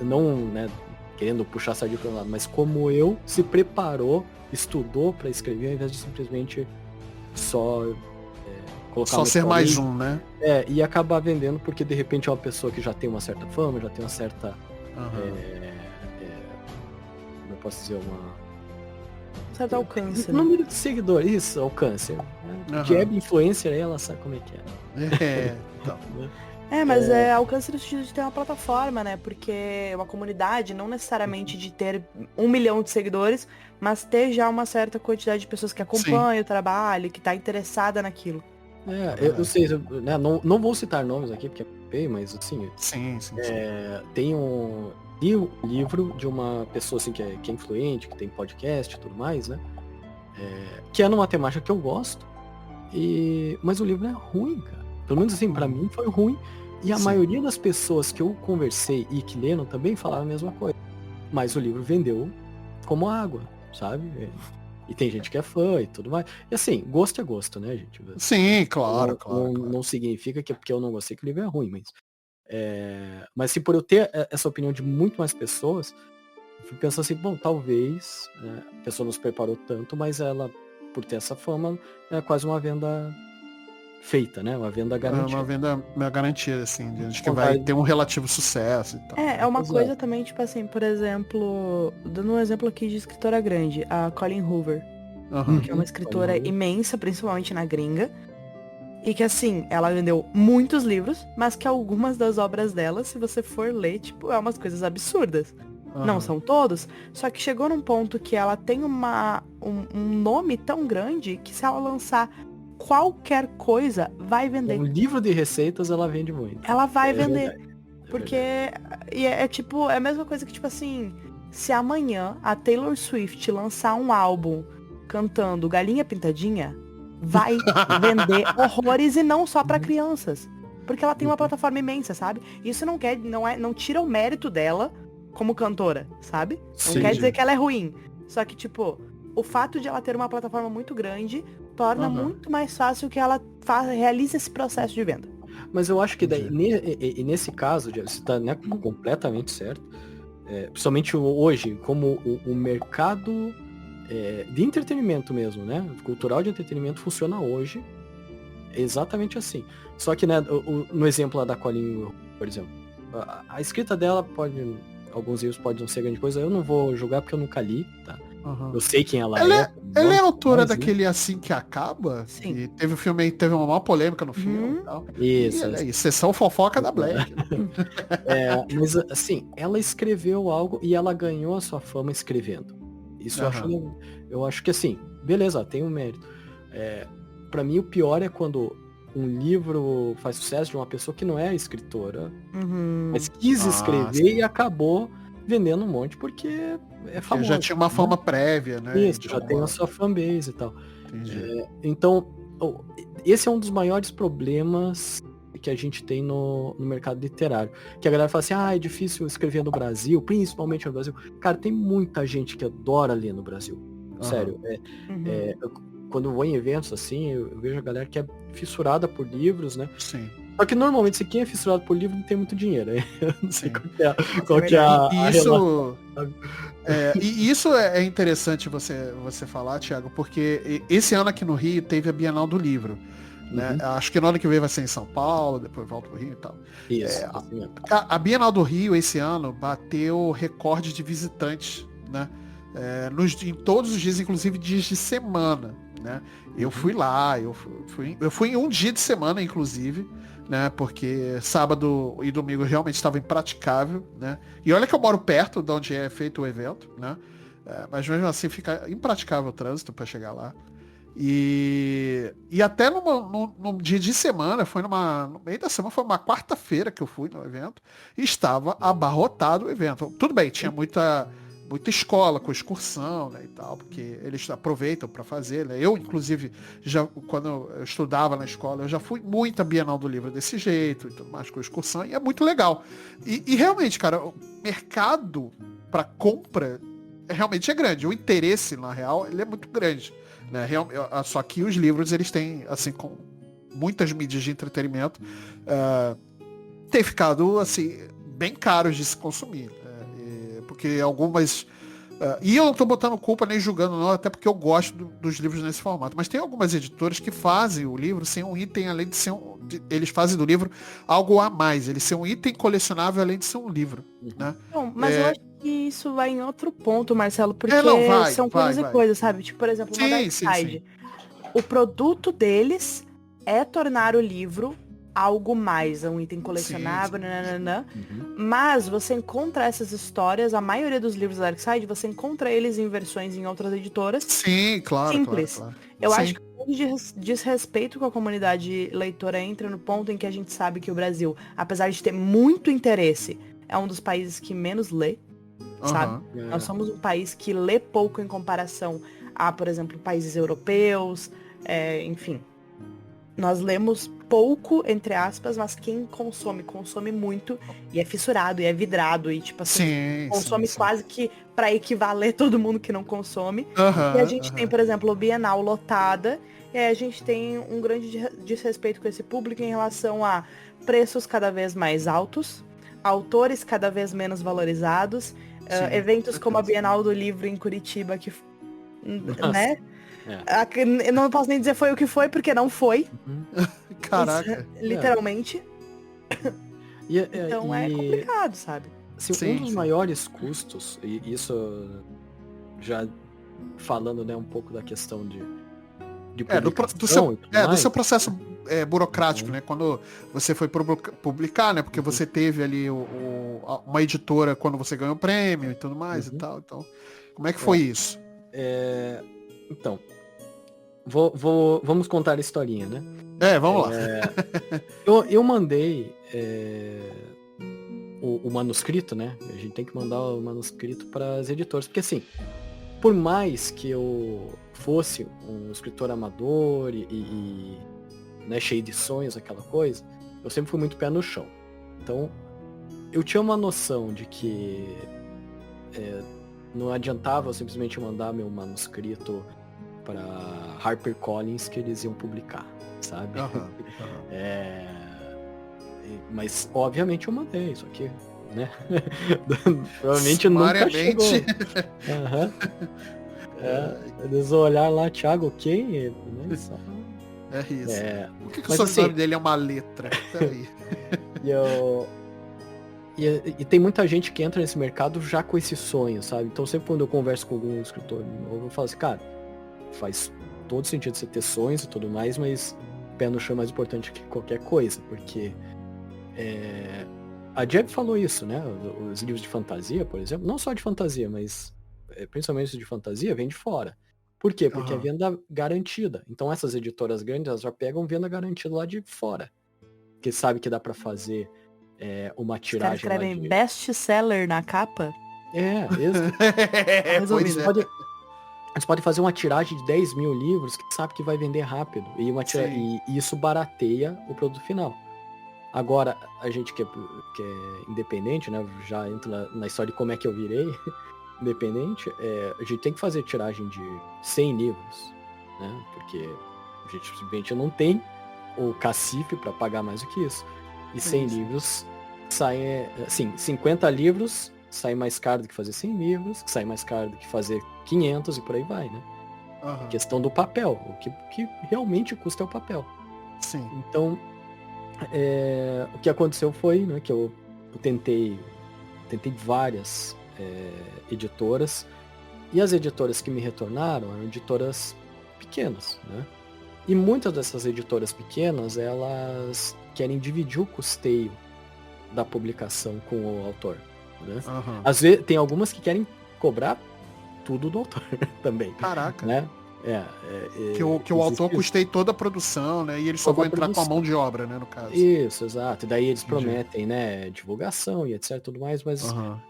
não, né, querendo puxar a sardinha para um lado, mas como eu, se preparou, estudou para escrever, ao invés de simplesmente só colocar só ser mais um, né? E acabar vendendo, porque de repente é uma pessoa que já tem uma certa fama, já tem uma certa como eu posso dizer, um certo alcance, né? Número de seguidores, isso, alcance. Jab influencer, aí ela sabe como é que é. Então. Mas alcance no sentido de ter uma plataforma, né? Porque uma comunidade, não necessariamente de ter 1 milhão de seguidores, mas ter já uma certa quantidade de pessoas que acompanham o trabalho, que tá interessada naquilo. Eu sei, né, não vou citar nomes aqui, porque é feio, mas assim... Sim. Tem um livro de uma pessoa assim que é influente, que tem podcast e tudo mais, né? Que é numa temática que eu gosto, mas o livro é ruim, cara. Pelo menos assim, pra mim foi ruim. E a maioria das pessoas que eu conversei e que leram também falaram a mesma coisa. Mas o livro vendeu como água, sabe? E tem gente que é fã e tudo mais. E assim, gosto é gosto, né, gente? Sim, claro. Não significa que é porque eu não gostei que o livro é ruim, mas se por eu ter essa opinião de muito mais pessoas, eu fui pensando assim, bom, talvez a pessoa não se preparou tanto, mas ela, por ter essa fama, é quase uma venda feita, né? Uma venda garantida. Uma venda garantida, assim, de que vai ter um relativo sucesso e tal. É uma coisa também, tipo assim, por exemplo, dando um exemplo aqui de escritora grande, a Colleen Hoover, que é uma escritora imensa, principalmente na gringa, e que assim, ela vendeu muitos livros, mas que algumas das obras dela, se você for ler, tipo, é umas coisas absurdas. Não são todos, só que chegou num ponto que ela tem um nome tão grande que se ela lançar qualquer coisa, vai vender. Um livro de receitas, ela vende muito. Ela vai vender. Porque tipo, é a mesma coisa que, tipo assim, se amanhã a Taylor Swift lançar um álbum cantando Galinha Pintadinha, vai vender horrores, e não só pra crianças. Porque ela tem uma plataforma imensa, sabe? Isso não tira o mérito dela como cantora, sabe? Não quer dizer que ela é ruim. Só que, tipo, o fato de ela ter uma plataforma muito grande torna muito mais fácil que ela realize esse processo de venda. Mas eu acho que daí, nesse caso, você está, né, completamente certo. Principalmente hoje, como o mercado de entretenimento mesmo, né? Cultural de entretenimento funciona hoje exatamente assim. Só que, né, no exemplo lá da Colleen, por exemplo, a escrita dela alguns livros podem não ser grande coisa, eu não vou julgar porque eu nunca li, tá? Eu sei quem ela é. Ela é autora daquele Assim que Acaba? Sim. E teve o filme aí, teve uma maior polêmica no filme e tal. Isso. Sessão fofoca da Black. Mas assim, ela escreveu algo e ela ganhou a sua fama escrevendo. Isso eu acho que assim, beleza, tem um mérito. Pra mim o pior é quando um livro faz sucesso de uma pessoa que não é escritora, mas quis escrever e acabou vendendo um monte porque é famoso. Já tinha uma fama prévia, né? Isso, já tem a sua fanbase e tal. Então, esse é um dos maiores problemas que a gente tem no mercado literário. Que a galera fala assim, é difícil escrever no Brasil, principalmente no Brasil. Cara, tem muita gente que adora ler no Brasil. Sério. Quando eu vou em eventos assim, eu vejo a galera que é fissurada por livros, né? Sim. Só que normalmente, se quem é fissurado por livro não tem muito dinheiro. Eu não sei qual que é a relação. E isso é interessante você falar, Thiago, porque esse ano aqui no Rio teve a Bienal do Livro. Né? Acho que no ano que vem vai ser em São Paulo, depois volta pro Rio e tal. Isso. A Bienal do Rio esse ano bateu recorde de visitantes, né? Em todos os dias, inclusive dias de semana, né? Eu fui lá, eu fui em um dia de semana, inclusive, né? Porque sábado e domingo realmente estava impraticável, né? E olha que eu moro perto de onde é feito o evento, né? Mas mesmo assim fica impraticável o trânsito para chegar lá. E até num dia de semana, no meio da semana, foi uma quarta-feira que eu fui no evento, e estava abarrotado o evento. Tudo bem, tinha muita escola com excursão, né, e tal, porque eles aproveitam para fazer, né? Eu, inclusive, quando eu estudava na escola, eu já fui muito à Bienal do Livro desse jeito, e tudo mais, com excursão, e é muito legal. E realmente, cara, o mercado para compra realmente é grande. O interesse, na real, ele é muito grande. Né? Só que os livros, eles têm, assim, com muitas mídias de entretenimento, têm ficado, assim, bem caros de se consumir. Porque algumas... e eu não estou botando culpa nem julgando, não, até porque eu gosto dos livros nesse formato. Mas tem algumas editoras que fazem o livro sem um item, além de ser eles fazem do livro algo a mais. Ele ser um item colecionável, além de ser um livro. Né? Não, mas eu acho que isso vai em outro ponto, Marcelo, porque são coisas e coisas, sabe? Tipo, por exemplo, no Dark Side, o produto deles é tornar o livro algo mais, um item colecionável, nananã. Mas você encontra essas histórias, a maioria dos livros da Darkside, você encontra eles em versões em outras editoras. Sim, claro. Simples. Claro. Eu acho que o desrespeito com a comunidade leitora entra no ponto em que a gente sabe que o Brasil, apesar de ter muito interesse, é um dos países que menos lê, sabe? Nós somos um país que lê pouco em comparação a, por exemplo, países europeus, enfim. Nós lemos pouco, entre aspas, mas quem consome muito e é fissurado e é vidrado e tipo assim, consome quase que pra equivaler todo mundo que não consome. E a gente tem, por exemplo, o Bienal lotada, e aí a gente tem um grande desrespeito com esse público em relação a preços cada vez mais altos, autores cada vez menos valorizados, eventos como a Bienal do Livro em Curitiba, que, né? Eu não posso nem dizer foi o que foi, porque não foi. Caraca. Literalmente. Então é complicado, sabe? Assim, um dos maiores custos, e isso já falando, né, um pouco da questão de do seu processo burocrático, né? Quando você foi publicar, né? Porque você teve ali uma editora quando você ganhou o prêmio e tudo mais e tal. Então, como é que foi isso? Então, vamos contar a historinha, né? Vamos lá. Eu mandei o manuscrito, né? A gente tem que mandar o manuscrito para as editoras, porque assim, por mais que eu fosse um escritor amador e né, cheio de sonhos, aquela coisa, eu sempre fui muito pé no chão. Então, eu tinha uma noção de que não adiantava eu simplesmente mandar meu manuscrito para HarperCollins que eles iam publicar, sabe? Mas obviamente eu mandei isso aqui, né? Provavelmente nunca chegou. Eles vão olhar lá, Thiago, quem? Né? É isso. Por que o sobrenome dele é uma letra? Peraí. E tem muita gente que entra nesse mercado já com esse sonho, sabe? Então sempre quando eu converso com algum escritor novo, eu falo assim, cara, faz todo sentido você ter sonhos e tudo mais, mas pé no chão é mais importante que qualquer coisa, porque a Jeb falou isso, né? Os livros de fantasia, por exemplo, não só de fantasia, mas principalmente os de fantasia, vem de fora. Por quê? Porque é venda garantida. Então essas editoras grandes, elas já pegam venda garantida lá de fora. Porque sabe que dá pra fazer uma tiragem. Os caras escrevem best-seller na capa? Eles podem fazer uma tiragem de 10 mil livros que sabe que vai vender rápido. E isso barateia o produto final. Agora, a gente que é independente, né? Já entra na história de como é que eu virei independente. A gente tem que fazer tiragem de 100 livros, né? Porque a gente simplesmente não tem o cacife para pagar mais do que isso. E 100 livros saem, assim, 50 livros sai mais caro do que fazer 100 livros, que sai mais caro do que fazer 500 e por aí vai, né? Questão do papel, o que realmente custa é o papel. Sim. Então, o que aconteceu foi, né, que eu tentei várias editoras, e as editoras que me retornaram eram editoras pequenas, né? E muitas dessas editoras pequenas, elas querem dividir o custeio da publicação com o autor, né? Às vezes tem algumas que querem cobrar tudo do autor também. Caraca. Né? Que o autor custeie toda a produção, né? E eles só vão entrar com a mão de obra, né, no caso. Isso, exato. E daí eles prometem, né, divulgação e etc, tudo mais, mas,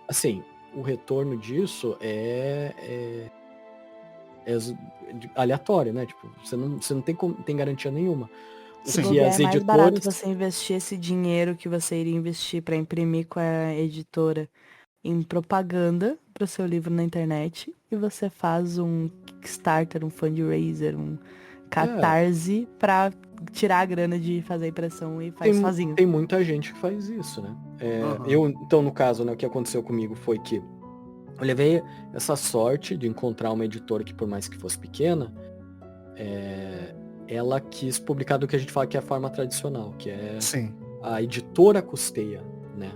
assim, o retorno disso é aleatório, né? Tipo, você não tem garantia nenhuma. Sim. Que as editoras... É mais barato você investir esse dinheiro que você iria investir para imprimir com a editora em propaganda para o seu livro na internet, e você faz um Kickstarter, um fundraiser, um Catarse para tirar a grana de fazer a impressão e faz sozinho. Tem muita gente que faz isso, né? Então, no caso, né, o que aconteceu comigo foi que eu levei essa sorte de encontrar uma editora que, por mais que fosse pequena, ela quis publicar do que a gente fala que é a forma tradicional, que é a editora custeia, né,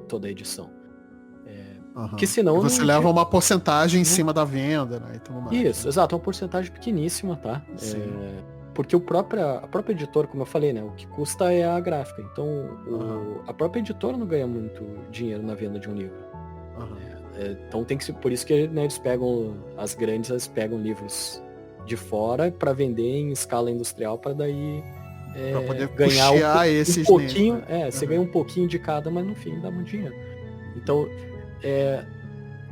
toda a edição. Porque senão... E você leva uma porcentagem em cima da venda, né, e tudo mais. Isso, exato, uma porcentagem pequeníssima, tá? Porque a própria editora, como eu falei, né, o que custa é a gráfica. Então, a própria editora não ganha muito dinheiro na venda de um livro. Então tem que ser, por isso que, né, as grandes elas pegam livros de fora para vender em escala industrial, para daí pra poder ganhar esses um pouquinho, você ganha um pouquinho de cada, mas no fim dá muito dinheiro. Então,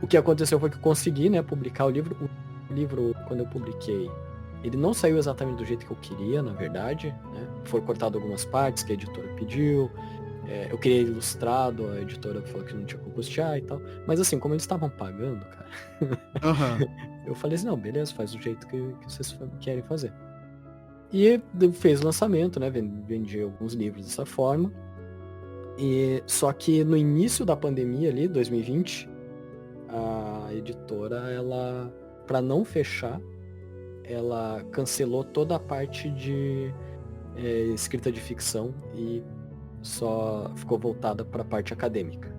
o que aconteceu foi que eu consegui, né, publicar o livro. O livro, quando eu publiquei, ele não saiu exatamente do jeito que eu queria, na verdade, né? Foi cortado algumas partes que a editora pediu. Eu queria ilustrado, a editora falou que não tinha como custear e tal. Mas assim, como eles estavam pagando, cara, eu falei assim, não, beleza, faz do jeito que vocês querem fazer. E fez o lançamento, né? Vendi alguns livros dessa forma. Só que no início da pandemia ali, 2020, a editora, ela, para não fechar, ela cancelou toda a parte de escrita de ficção e só ficou voltada para a parte acadêmica.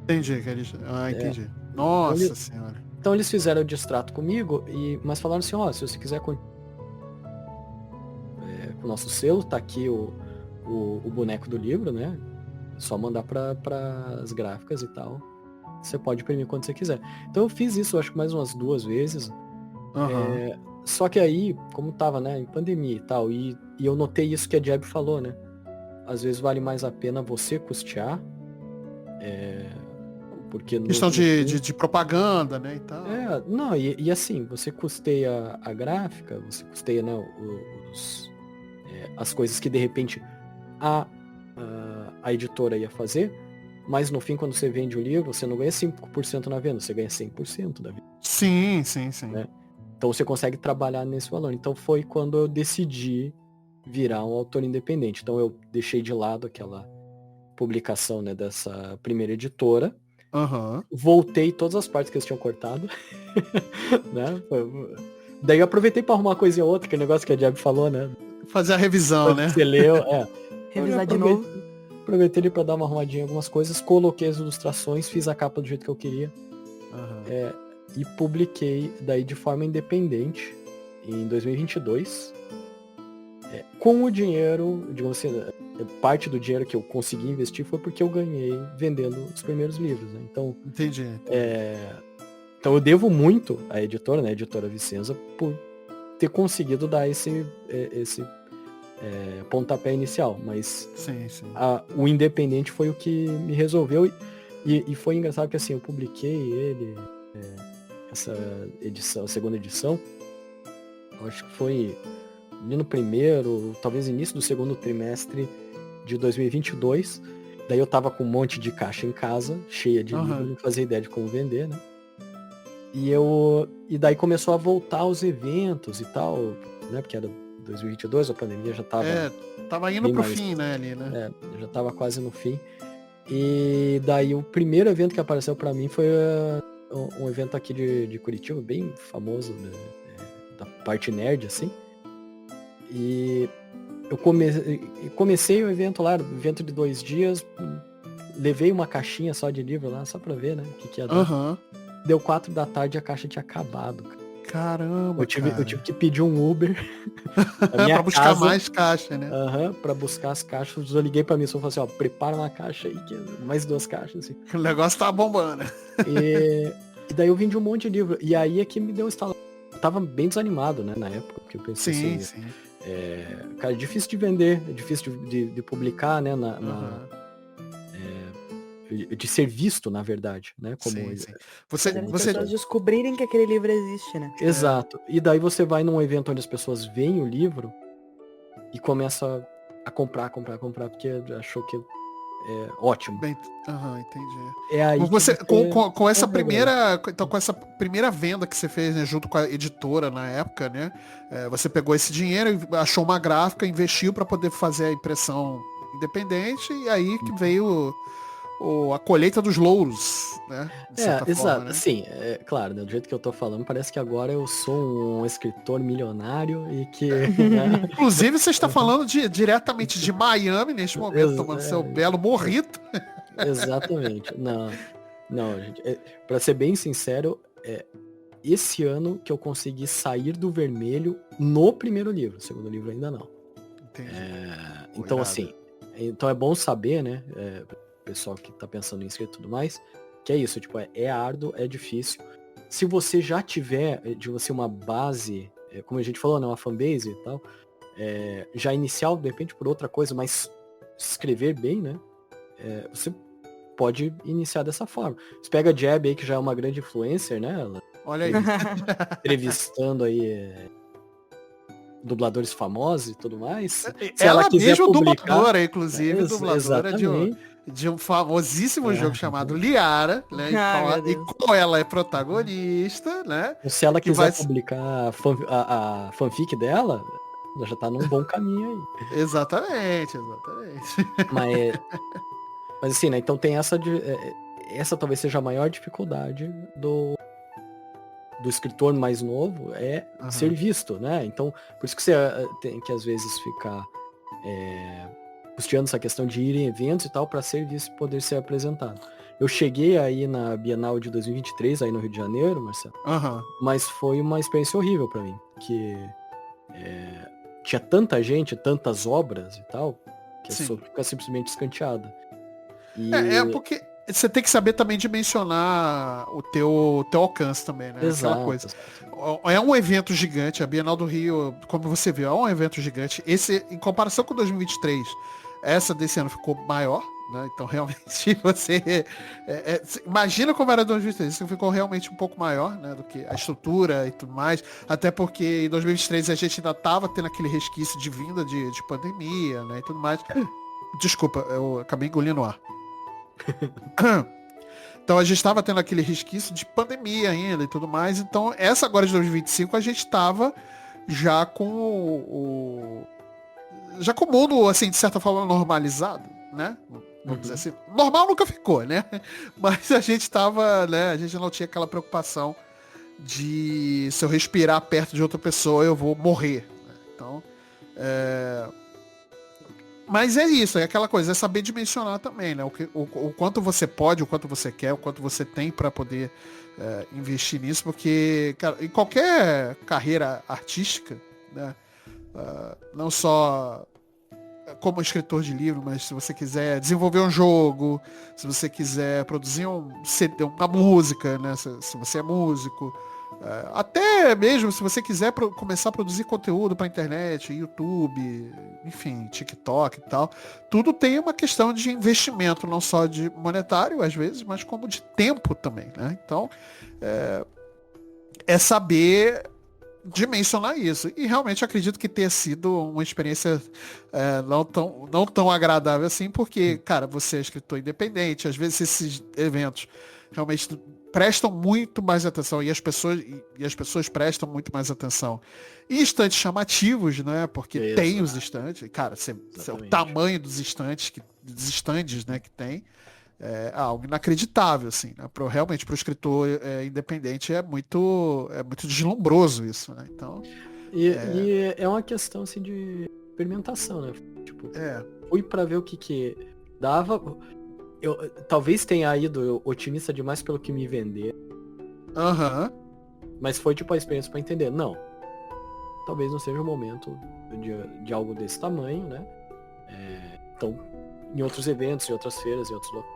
Entendi, entendi. Nossa senhora. Então eles fizeram o distrato comigo, mas falaram assim, se você quiser com o nosso selo, tá aqui o boneco do livro, né? Só mandar para as gráficas e tal. Você pode imprimir quando você quiser. Então eu fiz isso, acho que mais umas 2 vezes. Só que aí, como tava, né, em pandemia e tal, e eu notei isso que a Jeb falou, né? Às vezes vale mais a pena você custear, porque... Questão de propaganda, né, e tal. Não, e assim, você custeia a gráfica, você custeia, né, as coisas que de repente a editora ia fazer, mas no fim, quando você vende o livro, você não ganha 5% na venda, você ganha 100% da venda. Sim. Né? Então você consegue trabalhar nesse valor. Então foi quando eu decidi virar um autor independente. Então eu deixei de lado aquela publicação, né, dessa primeira editora. Voltei todas as partes que eles tinham cortado. Né? Daí eu aproveitei para arrumar uma coisinha ou outra, que é o negócio que a Jeb falou, né? Fazer a revisão, né? Você leu, revisar de novo. Aproveitei ele para dar uma arrumadinha em algumas coisas, coloquei as ilustrações, fiz a capa do jeito que eu queria. E publiquei daí de forma independente em 2022. Com o dinheiro, digamos assim, parte do dinheiro que eu consegui investir foi porque eu ganhei vendendo os primeiros livros, né? Então, entendi. Então eu devo muito à editora, né, a editora Vicenza, por ter conseguido dar esse pontapé inicial, mas sim. O independente foi o que me resolveu, e foi engraçado que assim, eu publiquei ele, essa edição, a segunda edição, eu acho que foi no primeiro, talvez início do segundo trimestre de 2022, daí eu tava com um monte de caixa em casa, cheia de livro, não fazia ideia de como vender, né? E daí começou a voltar os eventos e tal, né? Porque era 2022, a pandemia já tava... tava indo pro fim, né, ali, né? Já tava quase no fim. E daí o primeiro evento que apareceu pra mim foi um evento aqui de Curitiba, bem famoso, da parte nerd, assim. E eu comecei o evento lá, evento de 2 dias, levei uma caixinha só de livro lá, só pra ver, né, o que ia dar. Deu 4 da tarde e a caixa tinha acabado, cara. Caramba, eu tive que pedir um Uber pra buscar mais caixa, né? Pra buscar as caixas. Eu liguei pra mim e falei assim, prepara uma caixa aí, mais 2 caixas, assim. O negócio tá bombando. E daí eu vendi um monte de livro. E aí é que me deu um estalo. tava bem desanimado, né, na época, porque eu pensei Sim, assim, sim. cara, é difícil de vender, é difícil de publicar, né, de ser visto, na verdade, né, como... Sim, sim. Fazer as Você... pessoas descobrirem que aquele livro existe, né? Exato. E daí você vai num evento onde as pessoas veem o livro e começa a comprar, porque achou que é ótimo. Bem, entendi. É aí que Você, você... com essa revela. então, com essa primeira venda que você fez, né, junto com a editora na época, né, você pegou esse dinheiro, achou uma gráfica, investiu para poder fazer a impressão independente, e aí que veio a colheita dos louros, né, de certa forma, Exato. né? Sim, claro, né, do jeito que eu tô falando, parece que agora eu sou um escritor milionário e que... né, Inclusive, você está falando diretamente de Miami, neste momento, tomando seu belo morrito. exatamente. Não, gente, pra ser bem sincero, esse ano que eu consegui sair do vermelho no primeiro livro, o segundo livro ainda não. Entendi. Então, assim, então é bom saber, né, pessoal que tá pensando em escrever e tudo mais, que é isso, tipo, é árduo, é difícil. Se você já tiver de você uma base, como a gente falou, né, uma fanbase e tal, já inicial, de repente, por outra coisa, mas escrever bem, né, você pode iniciar dessa forma. Você pega a Jab aí, que já é uma grande influencer, né, ela Olha aí. entrevistando aí dubladores famosos e tudo mais. Se Ela quiser mesma publicar, dubladora, inclusive, dubladora exatamente. de um famosíssimo jogo chamado Liara, né? E como ela é protagonista, né? Se ela quiser publicar a fanfic dela, ela já tá num bom caminho aí. Exatamente. Mas assim, né? Então tem essa talvez seja a maior dificuldade do escritor mais novo, ser visto, né? Então, por isso que você tem que às vezes ficar custeando essa questão de ir em eventos e tal para ser visto e poder ser apresentado. Eu cheguei aí na Bienal de 2023, aí no Rio de Janeiro, Marcelo, mas foi uma experiência horrível para mim, que tinha tanta gente, tantas obras e tal, que a pessoa fica simplesmente escanteada. Porque você tem que saber também dimensionar o teu alcance também, né? Exato. Aquela coisa. É um evento gigante, a Bienal do Rio, como você viu, é um evento gigante. Esse, em comparação com 2023, essa desse ano ficou maior, né? Então realmente você... imagina como era 2023, isso ficou realmente um pouco maior, né? Do que a estrutura e tudo mais. Até porque em 2023 a gente ainda tava tendo aquele resquício de vinda de pandemia, né? E tudo mais. Desculpa, eu acabei engolindo o ar. Então a gente estava tendo aquele resquício de pandemia ainda e tudo mais. Então essa agora de 2025 a gente estava já com já com o mundo, assim, de certa forma normalizado, né? Vamos dizer assim. Normal nunca ficou, né? Mas a gente estava, né? A gente não tinha aquela preocupação de se eu respirar perto de outra pessoa eu vou morrer. Então, mas é isso, é aquela coisa, é saber dimensionar também, né? O quanto você pode, o quanto você quer, o quanto você tem para poder investir nisso, porque, cara, em qualquer carreira artística, né? Não só como escritor de livro, mas se você quiser desenvolver um jogo, se você quiser produzir uma música, né? Se você é músico, até mesmo se você quiser começar a produzir conteúdo para internet, YouTube, enfim, TikTok e tal, tudo tem uma questão de investimento, não só de monetário às vezes, mas como de tempo também, né? Então, é saber dimensionar isso. E realmente acredito que tenha sido uma experiência não tão agradável assim, porque, cara, você é escritor independente, às vezes esses eventos realmente prestam muito mais atenção e as pessoas prestam muito mais atenção. E estantes chamativos, né? Porque tem os estantes, cara, o tamanho dos estantes, dos estandes, né, que tem, é algo inacreditável, assim, né? Realmente, para o escritor independente é muito deslumbroso isso, né? Então, e é uma questão, assim, de experimentação, né? Tipo, fui para ver o que dava. Eu talvez tenha ido otimista demais pelo que me vender. Mas foi tipo a experiência para entender. Não. Talvez não seja o momento de algo desse tamanho, né? Então, em outros eventos, em outras feiras, em outros locais,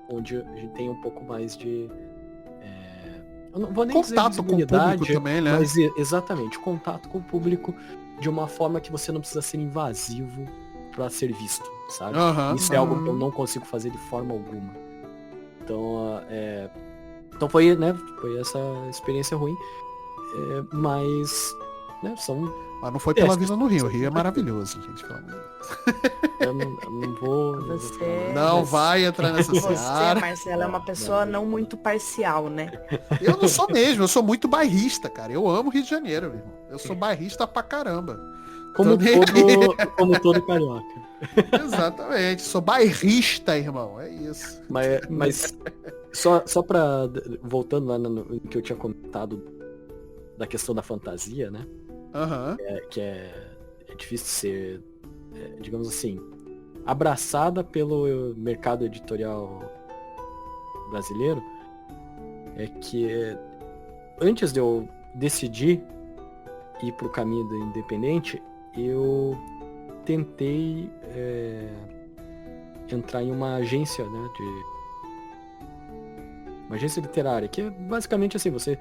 onde a gente tem um pouco mais de Eu não vou nem Contato dizer com o público também, né? Mas exatamente, contato com o público de uma forma que você não precisa ser invasivo para ser visto, sabe? Isso é algo que eu não consigo fazer de forma alguma. Então foi, né? Foi essa experiência ruim. Mas, né, Mas não foi pela vida no Rio. O Rio é maravilhoso, gente. Eu não vou. Você... Não vai entrar nessa Você, seara. Marcelo, é uma pessoa não muito parcial, né? Eu não sou mesmo, eu sou muito bairrista, cara. Eu amo Rio de Janeiro, meu irmão. Eu sou bairrista pra caramba. Como todo carioca. Exatamente, sou bairrista, irmão. É isso. Mas só pra. Voltando lá no que eu tinha comentado da questão da fantasia, né? Que é difícil de ser, digamos assim, abraçada pelo mercado editorial brasileiro. É que antes de eu decidir ir pro caminho do independente, eu tentei entrar em uma agência, né, uma agência literária, que é basicamente assim, você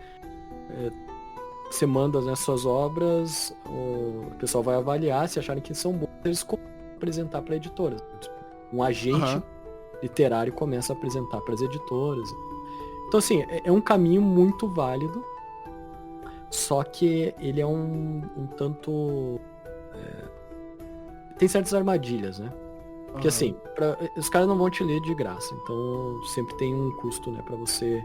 manda, né, suas obras, o pessoal vai avaliar, se acharem que são boas, eles começam a apresentar para editoras. Um agente literário começa a apresentar para as editoras. Então, assim, é um caminho muito válido, só que ele é um tanto... tem certas armadilhas, né? Porque, assim, os caras não vão te ler de graça, então sempre tem um custo, né, para você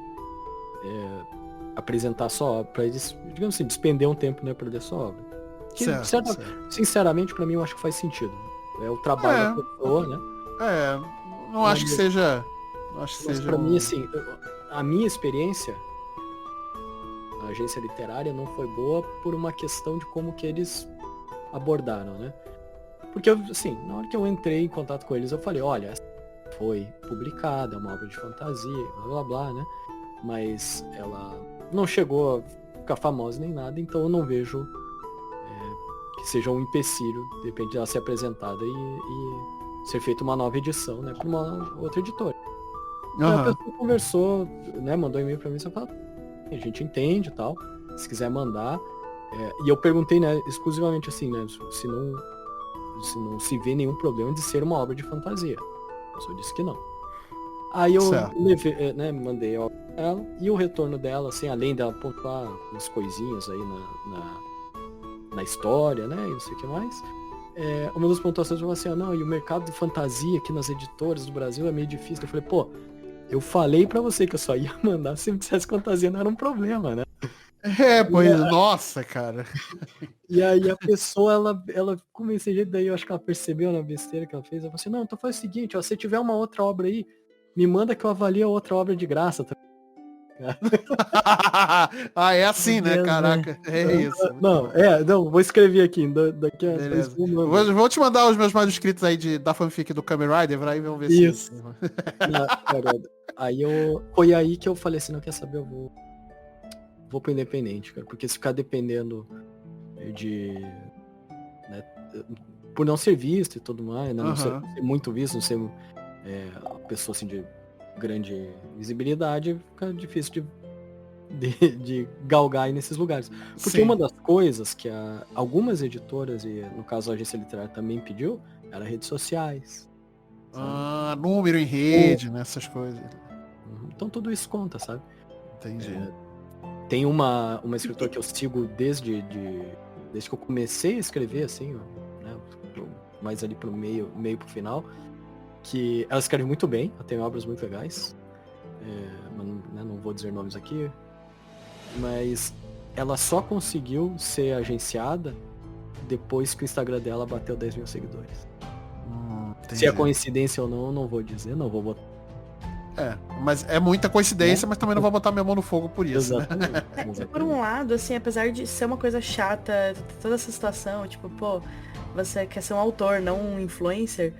apresentar sua obra, para eles, digamos assim, despender um tempo, né, para ler sua obra. Que, certo. Sinceramente, para mim, eu acho que faz sentido. É o trabalho da pessoa, né? Não acho que seja... Mas para mim, assim, a minha experiência na agência literária não foi boa por uma questão de como que eles abordaram, né? Porque, assim, na hora que eu entrei em contato com eles, eu falei, olha, essa foi publicada, é uma obra de fantasia, blá blá blá, né? Mas ela não chegou a ficar famosa nem nada, então eu não vejo que seja um empecilho, de repente, ela ser apresentada e ser feita uma nova edição, né, para uma outra editora. Então a pessoa conversou, né, mandou um e-mail para mim, e falou, a gente entende e tal, se quiser mandar. E eu perguntei, né, exclusivamente assim, né, se não se vê nenhum problema de ser uma obra de fantasia. A pessoa disse que não. Aí eu levei, né, mandei a obra pra ela, e o retorno dela, assim, além dela pontuar umas coisinhas aí na história, né, e não sei o que mais, uma das pontuações foi assim, não, e o mercado de fantasia aqui nas editoras do Brasil é meio difícil. Eu falei, pô, eu falei pra você que eu só ia mandar se me dissesse que fantasia não era um problema, né? Nossa, cara. E aí a pessoa, ela com esse jeito, daí eu acho que ela percebeu na besteira que ela fez. Ela falou assim, não, então faz o seguinte, ó, se tiver uma outra obra aí, me manda que eu avalio a outra obra de graça. É assim, né? Caraca, é isso. Não, vou escrever aqui, daqui a beleza. Vou te mandar os meus manuscritos aí da fanfic do Kamen Rider, aí vamos ver isso. Foi aí que eu falei assim, não quer saber, eu vou pro independente, cara, porque se ficar dependendo de, né, por não ser visto e tudo mais, né, não ser muito visto, não ser uma pessoa assim de grande visibilidade, fica difícil de galgar aí nesses lugares. Porque uma das coisas que algumas editoras, e no caso a agência literária também pediu, era redes sociais. Número em rede, né, essas coisas. Então tudo isso conta, sabe? Entendi. Tem uma escritora que eu sigo desde que eu comecei a escrever, assim, né, mais ali pro meio pro final, que ela escreve muito bem, ela tem obras muito legais, não vou dizer nomes aqui, mas ela só conseguiu ser agenciada depois que o Instagram dela bateu 10 mil seguidores. Se é coincidência ou não, eu não vou dizer, não vou botar. Mas é muita coincidência, mas também não vou botar minha mão no fogo por isso, exatamente, né? Por um lado, assim, apesar de ser uma coisa chata, toda essa situação, tipo, pô, você quer ser um autor, não um influencer,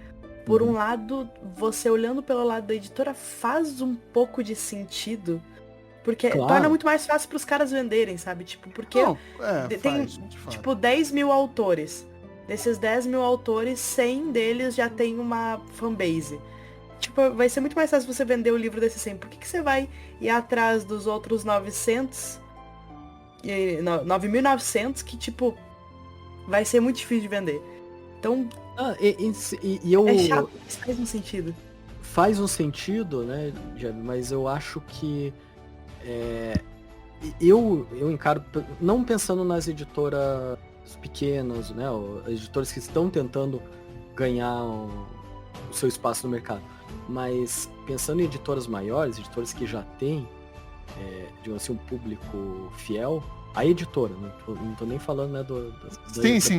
por um lado, você olhando pelo lado da editora faz um pouco de sentido, porque torna muito mais fácil pros caras venderem, sabe? Tipo, porque tem, tipo, 10 mil autores. Desses 10 mil autores, 100 deles já tem uma fanbase. tipo, vai ser muito mais fácil você vender o livro desse 100. Por que você vai ir atrás dos outros 900 e 9.900 que, tipo, vai ser muito difícil de vender. Então, é chato, isso faz um sentido. Faz um sentido, né, mas eu acho que eu encaro, não pensando nas editoras pequenas, né, as editoras que estão tentando ganhar o seu espaço no mercado, mas pensando em editoras maiores, editoras que já têm, digamos assim, um público fiel, a editora, não tô nem falando, né,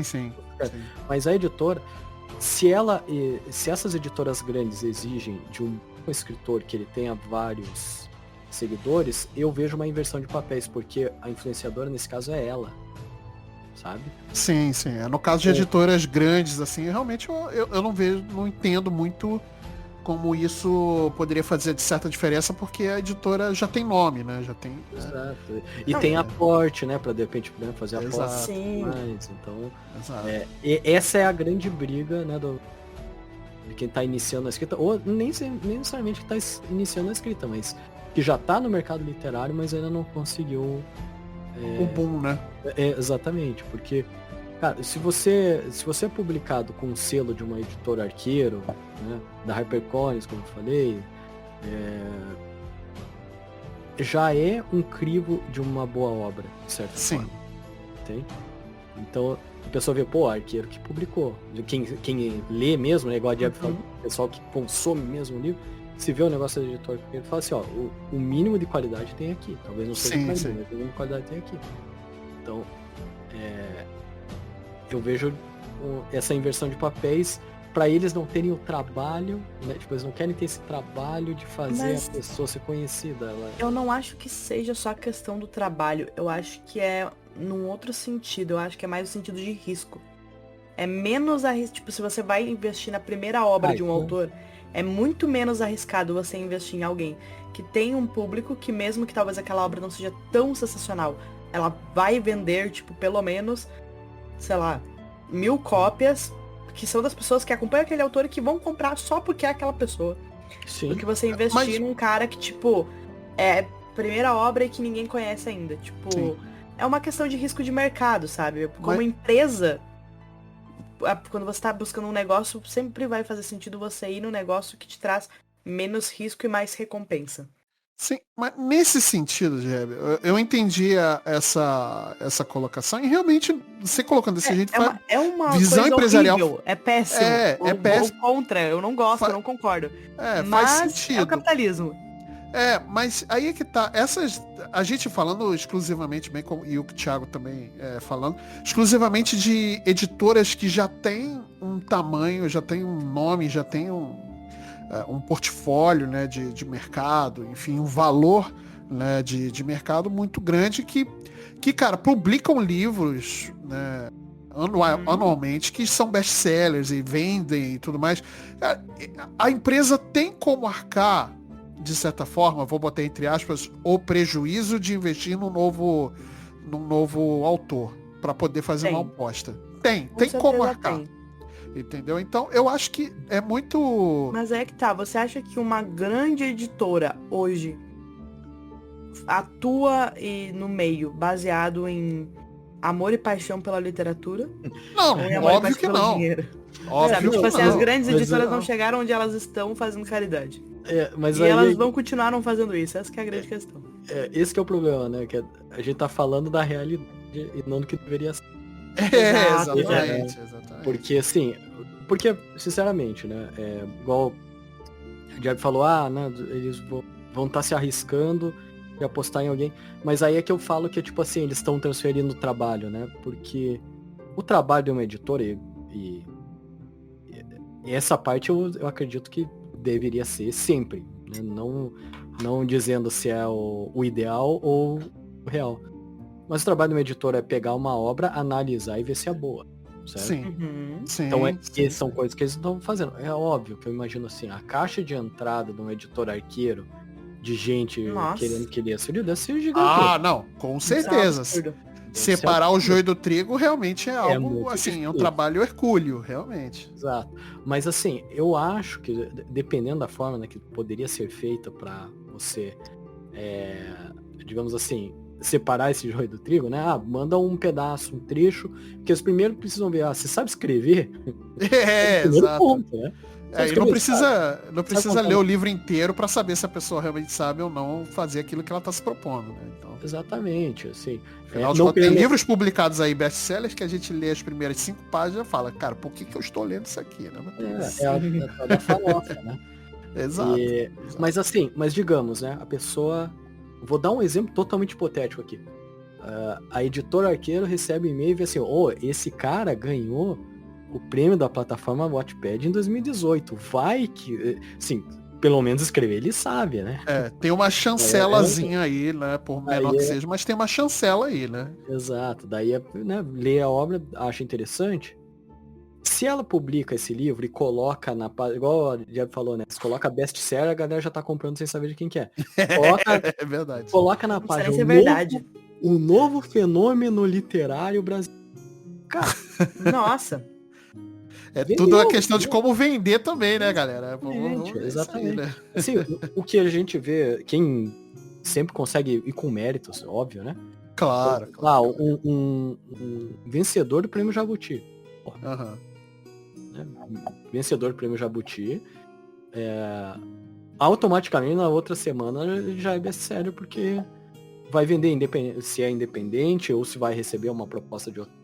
Sim. Mas a editora, se essas editoras grandes exigem de um escritor que ele tenha vários seguidores, eu vejo uma inversão de papéis, porque a influenciadora nesse caso é ela, sabe? Sim. No caso de editoras grandes, assim, realmente eu não entendo muito como isso poderia fazer de certa diferença, porque a editora já tem nome, né? Já tem. Exato. E tem aporte, né? Pra de repente, né, fazer aporte. Sim. Mais. Então, essa é a grande briga, né? De quem tá iniciando a escrita, ou nem necessariamente que tá iniciando a escrita, mas que já tá no mercado literário, mas ainda não conseguiu o boom, né? Exatamente, porque, cara, se você é publicado com o selo de uma editora Arqueiro, né, da HarperCollins, como eu falei, já é um crivo de uma boa obra, de certa forma. Entende? Então, a pessoa vê, pô, Arqueiro que publicou. Quem lê mesmo, né, igual a Diab fala, o pessoal que consome mesmo o livro, se vê o negócio da editora, ele fala assim, ó, o mínimo de qualidade tem aqui. Talvez não seja mas o mínimo de qualidade tem aqui. Então, eu vejo essa inversão de papéis para eles não terem o trabalho, né? Tipo, eles não querem ter esse trabalho de fazer a pessoa ser conhecida. Eu não acho que seja só a questão do trabalho. Eu acho que é num outro sentido. Eu acho que é mais o sentido de risco. É menos arriscado. Tipo, se você vai investir na primeira obra de um autor, é muito menos arriscado você investir em alguém que tem um público que, mesmo que talvez aquela obra não seja tão sensacional, ela vai vender, tipo, pelo menos, sei lá, 1000 cópias, que são das pessoas que acompanham aquele autor e que vão comprar só porque é aquela pessoa. Sim. Do que você investir num cara que, tipo, é primeira obra e que ninguém conhece ainda. Tipo, é uma questão de risco de mercado, sabe? Como empresa, quando você tá buscando um negócio, sempre vai fazer sentido você ir no negócio que te traz menos risco e mais recompensa. Sim, mas nesse sentido, Jeb, eu entendi essa colocação e realmente você colocando desse jeito é uma visão coisa empresarial horrível, é péssimo. É péssimo. Contra, eu não gosto, eu não concordo. Mas faz sentido. É o capitalismo. Mas aí é que tá. A gente falando exclusivamente, bem como e o Thiago também falando, exclusivamente de editoras que já tem um tamanho, já tem um nome, já tem um portfólio, né, de mercado, enfim, um valor, né, de mercado muito grande que, cara, publicam livros, né, anualmente que são best-sellers e vendem e tudo mais. A empresa tem como arcar, de certa forma, vou botar entre aspas, o prejuízo de investir num novo autor para poder fazer uma aposta. Tem como arcar. Entendeu? Então, eu acho que é muito... Mas é que tá, você acha que uma grande editora hoje atua no meio baseado em amor e paixão pela literatura? Não, óbvio que não. Óbvio, tipo assim, as grandes editoras não chegaram onde elas estão fazendo caridade. Mas e elas não continuaram fazendo isso, essa que é a grande questão. Esse que é o problema, né? Que a gente tá falando da realidade e não do que deveria ser. Exatamente. Porque assim, sinceramente, né, igual o Diab falou, né, eles vão estar se arriscando e apostar em alguém, mas aí é que eu falo que, tipo assim, eles estão transferindo o trabalho, né, porque o trabalho de uma editora e essa parte eu acredito que deveria ser sempre, né, não dizendo se é o ideal ou o real. Mas o trabalho de uma editora é pegar uma obra, analisar e ver se é boa. Certo? Sim. Então são coisas que eles estão fazendo. É óbvio que eu imagino assim, a caixa de entrada de um editor Arqueiro, de gente querendo que ler esse livro, deve ser gigante. Não, com certeza. separar o joio do trigo realmente é algo, muito assim, difícil. é um trabalho hercúleo, realmente. Exato. Mas assim, eu acho que, dependendo da forma, né, que poderia ser feita para você, digamos assim, separar esse joio do trigo, né? Manda um pedaço, um trecho, porque os primeiros precisam ver, você sabe escrever? É o primeiro Exato. ponto, né? E não precisa ler o livro inteiro para saber se a pessoa realmente sabe ou não fazer aquilo que ela tá se propondo, né? Então, exatamente, assim. afinal de contas, tem livros publicados aí, best-sellers, que a gente lê as primeiras 5 páginas e fala, cara, por que eu estou lendo isso aqui, né? É a da farofa, né? Exato. Mas assim, digamos, né? A pessoa... Vou dar um exemplo totalmente hipotético aqui. A editora Arqueiro recebe um e-mail e vê assim, esse cara ganhou o prêmio da plataforma Wattpad em 2018. Vai que... Sim, pelo menos escrever ele sabe, né? Tem uma chancelazinha aí, né? Por menor que seja, mas tem uma chancela aí, né? Exato. Daí, né, lê a obra, acha interessante. Se ela publica esse livro e coloca na página, igual a Diab falou, né? Se coloca best-seller, a galera já tá comprando sem saber de quem que é. É verdade. Coloca na página Isso é verdade. o novo fenômeno literário brasileiro. Cara, nossa. Tudo uma questão de como vender também, né, galera? Exatamente. Aí, né? Assim, o que a gente vê, quem sempre consegue ir com méritos, óbvio, né? Claro. Um vencedor do Prêmio Jabuti. Vencedor do Prêmio Jabuti. Automaticamente, na outra semana, já é best-seller, porque vai vender se é independente ou se vai receber uma proposta de outro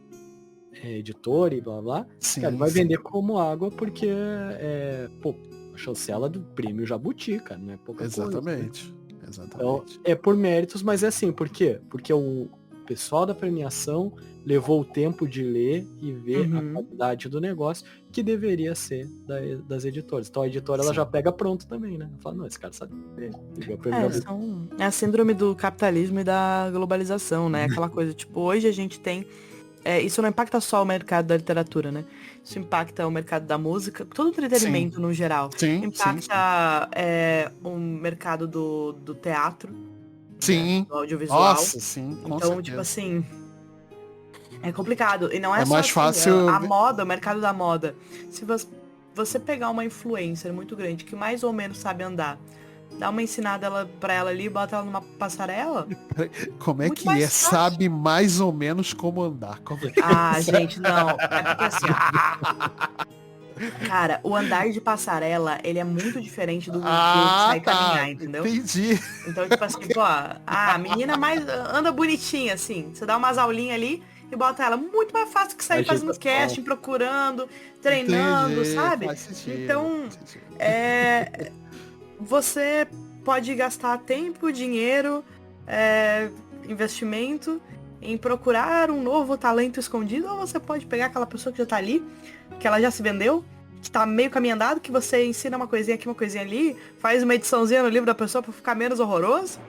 editor e blá blá. Sim, cara, vai vender como água porque a chancela do Prêmio Jabuti, cara, não é pouca coisa. Exatamente. Então, é por méritos, mas é assim, por quê? Porque o pessoal da premiação levou o tempo de ler e ver a qualidade do negócio, que deveria ser das editoras. Então a editora ela já pega pronto também, né? Ela fala, não, esse cara sabe ver. É a síndrome do capitalismo e da globalização, né? Aquela coisa, tipo, hoje a gente tem... isso não impacta só o mercado da literatura, né? Isso impacta o mercado da música, todo o entretenimento no geral. Impacta o mercado do teatro. Sim. Né? Do audiovisual. Nossa, sim. Então, tipo assim... É complicado. E não é só mais assim, fácil... a moda, o mercado da moda. Se você pegar uma influencer muito grande que mais ou menos sabe andar, dá uma ensinada pra ela ali, bota ela numa passarela. Como é que é? Fácil. Sabe mais ou menos como andar. Gente, não. É porque assim, cara, o andar de passarela, ele é muito diferente do sair caminhar, entendeu? Entendi. Então, tipo assim, a menina mais anda bonitinha, assim. Você dá umas aulinhas ali e bota ela muito mais fácil que sair fazendo casting, procurando, treinando, sabe? Então, você pode gastar tempo, dinheiro, investimento em procurar um novo talento escondido, ou você pode pegar aquela pessoa que já tá ali, que ela já se vendeu, que tá meio caminho andado, que você ensina uma coisinha aqui, uma coisinha ali, faz uma ediçãozinha no livro da pessoa pra ficar menos horroroso,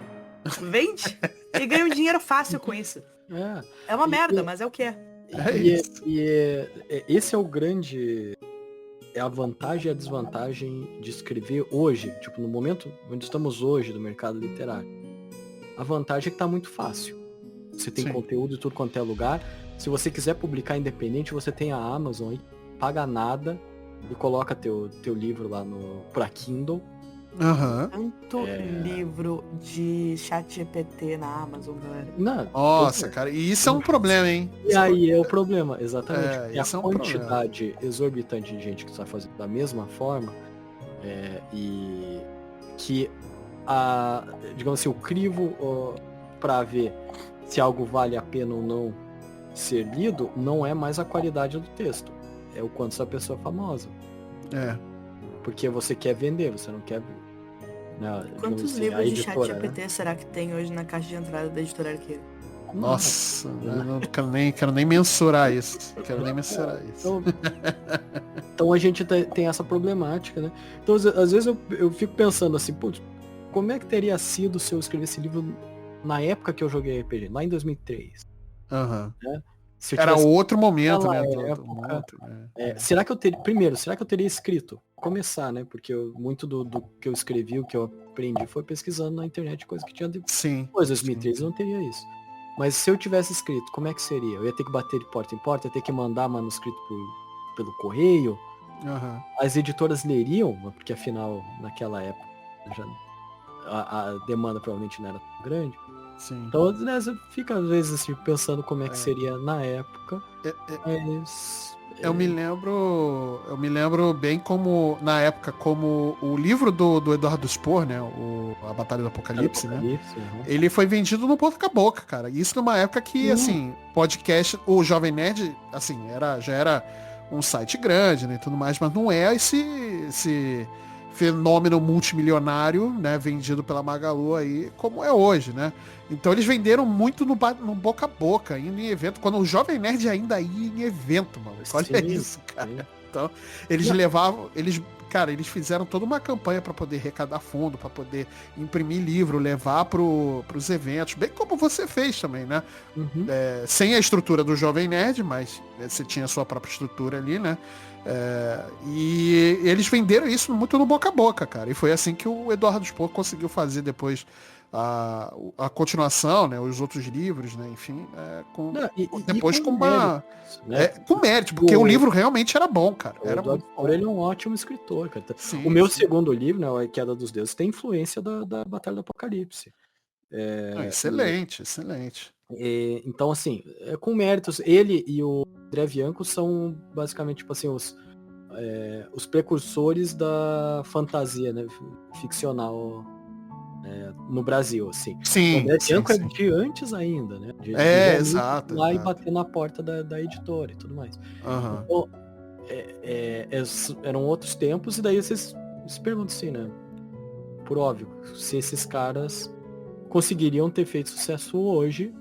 vende e ganha um dinheiro fácil com isso. É uma merda, mas é o que é. Esse é o grande... É a vantagem e a desvantagem de escrever hoje, tipo, no momento onde estamos hoje do mercado literário. A vantagem é que tá muito fácil. Você tem conteúdo de tudo quanto é lugar. Se você quiser publicar independente, você tem a Amazon aí, paga nada e coloca teu livro lá pra Kindle. Tanto livro de ChatGPT na Amazon, galera. Nossa, cara, e isso é um problema, hein? E aí é o problema, exatamente. Esse a quantidade exorbitante de gente que está fazendo da mesma forma, e que digamos assim, o crivo para ver se algo vale a pena ou não ser lido, não é mais a qualidade do texto, é o quanto essa pessoa é famosa. Porque você quer vender, você não quer... Quantos assim, livros de editora, ChatGPT será que tem hoje na caixa de entrada da editora Arqueiro? Nossa, eu não quero nem mensurar isso. Então a gente tem essa problemática, né? Então às vezes eu fico pensando assim, putz, como é que teria sido se eu escrevesse esse livro na época que eu joguei RPG, lá em 2003? Né? Era outro momento, né? Será que eu teria escrito? Começar, né? Porque muito do que eu escrevi, o que eu aprendi foi pesquisando na internet, coisa que tinha depois. 2003 eu não teria isso. Mas se eu tivesse escrito, como é que seria? Eu ia ter que bater de porta em porta, ia ter que mandar manuscrito pelo correio. Uhum. As editoras leriam, porque afinal, naquela época, já, a demanda provavelmente não era tão grande. Sim. Então, né, você fica às vezes assim, pensando como é que seria na época. Mas... Eu me lembro bem como, na época, como o livro do Eduardo Spohr, né? A Batalha do Apocalipse, né? Uhum. Ele foi vendido no boca a boca, cara. Isso numa época que, assim, podcast, o Jovem Nerd, assim, já era um site grande, né? E tudo mais, mas não é esse fenômeno multimilionário, né? Vendido pela Magalu aí, como é hoje, né? Então eles venderam muito no boca a boca, indo em evento, quando o Jovem Nerd ainda ia em evento, mano. Olha isso, cara. Sim. Então, eles eles fizeram toda uma campanha para poder arrecadar fundo, para poder imprimir livro, levar pros eventos, bem como você fez também, né? Uhum. Sem a estrutura do Jovem Nerd, mas você tinha a sua própria estrutura ali, né? E eles venderam isso muito no boca a boca, cara. E foi assim que o Eduardo Spohr conseguiu fazer depois a continuação, né, os outros livros, né, enfim, depois com uma mérito, né? Com mérito, porque o livro realmente era bom, cara. Ele é um ótimo escritor, cara. Sim, o meu segundo livro, né, A Queda dos Deuses, tem influência da Batalha do Apocalipse. Excelente. Então, assim, com méritos, ele e o André Bianco são basicamente, tipo assim, os precursores da fantasia, né, ficcional no Brasil, assim. Sim, o André Bianco é de antes ainda, né? Exato. Lá e bater na porta da editora e tudo mais. Uhum. Então, eram outros tempos, e daí vocês se perguntam assim, né? Por óbvio, se esses caras conseguiriam ter feito sucesso hoje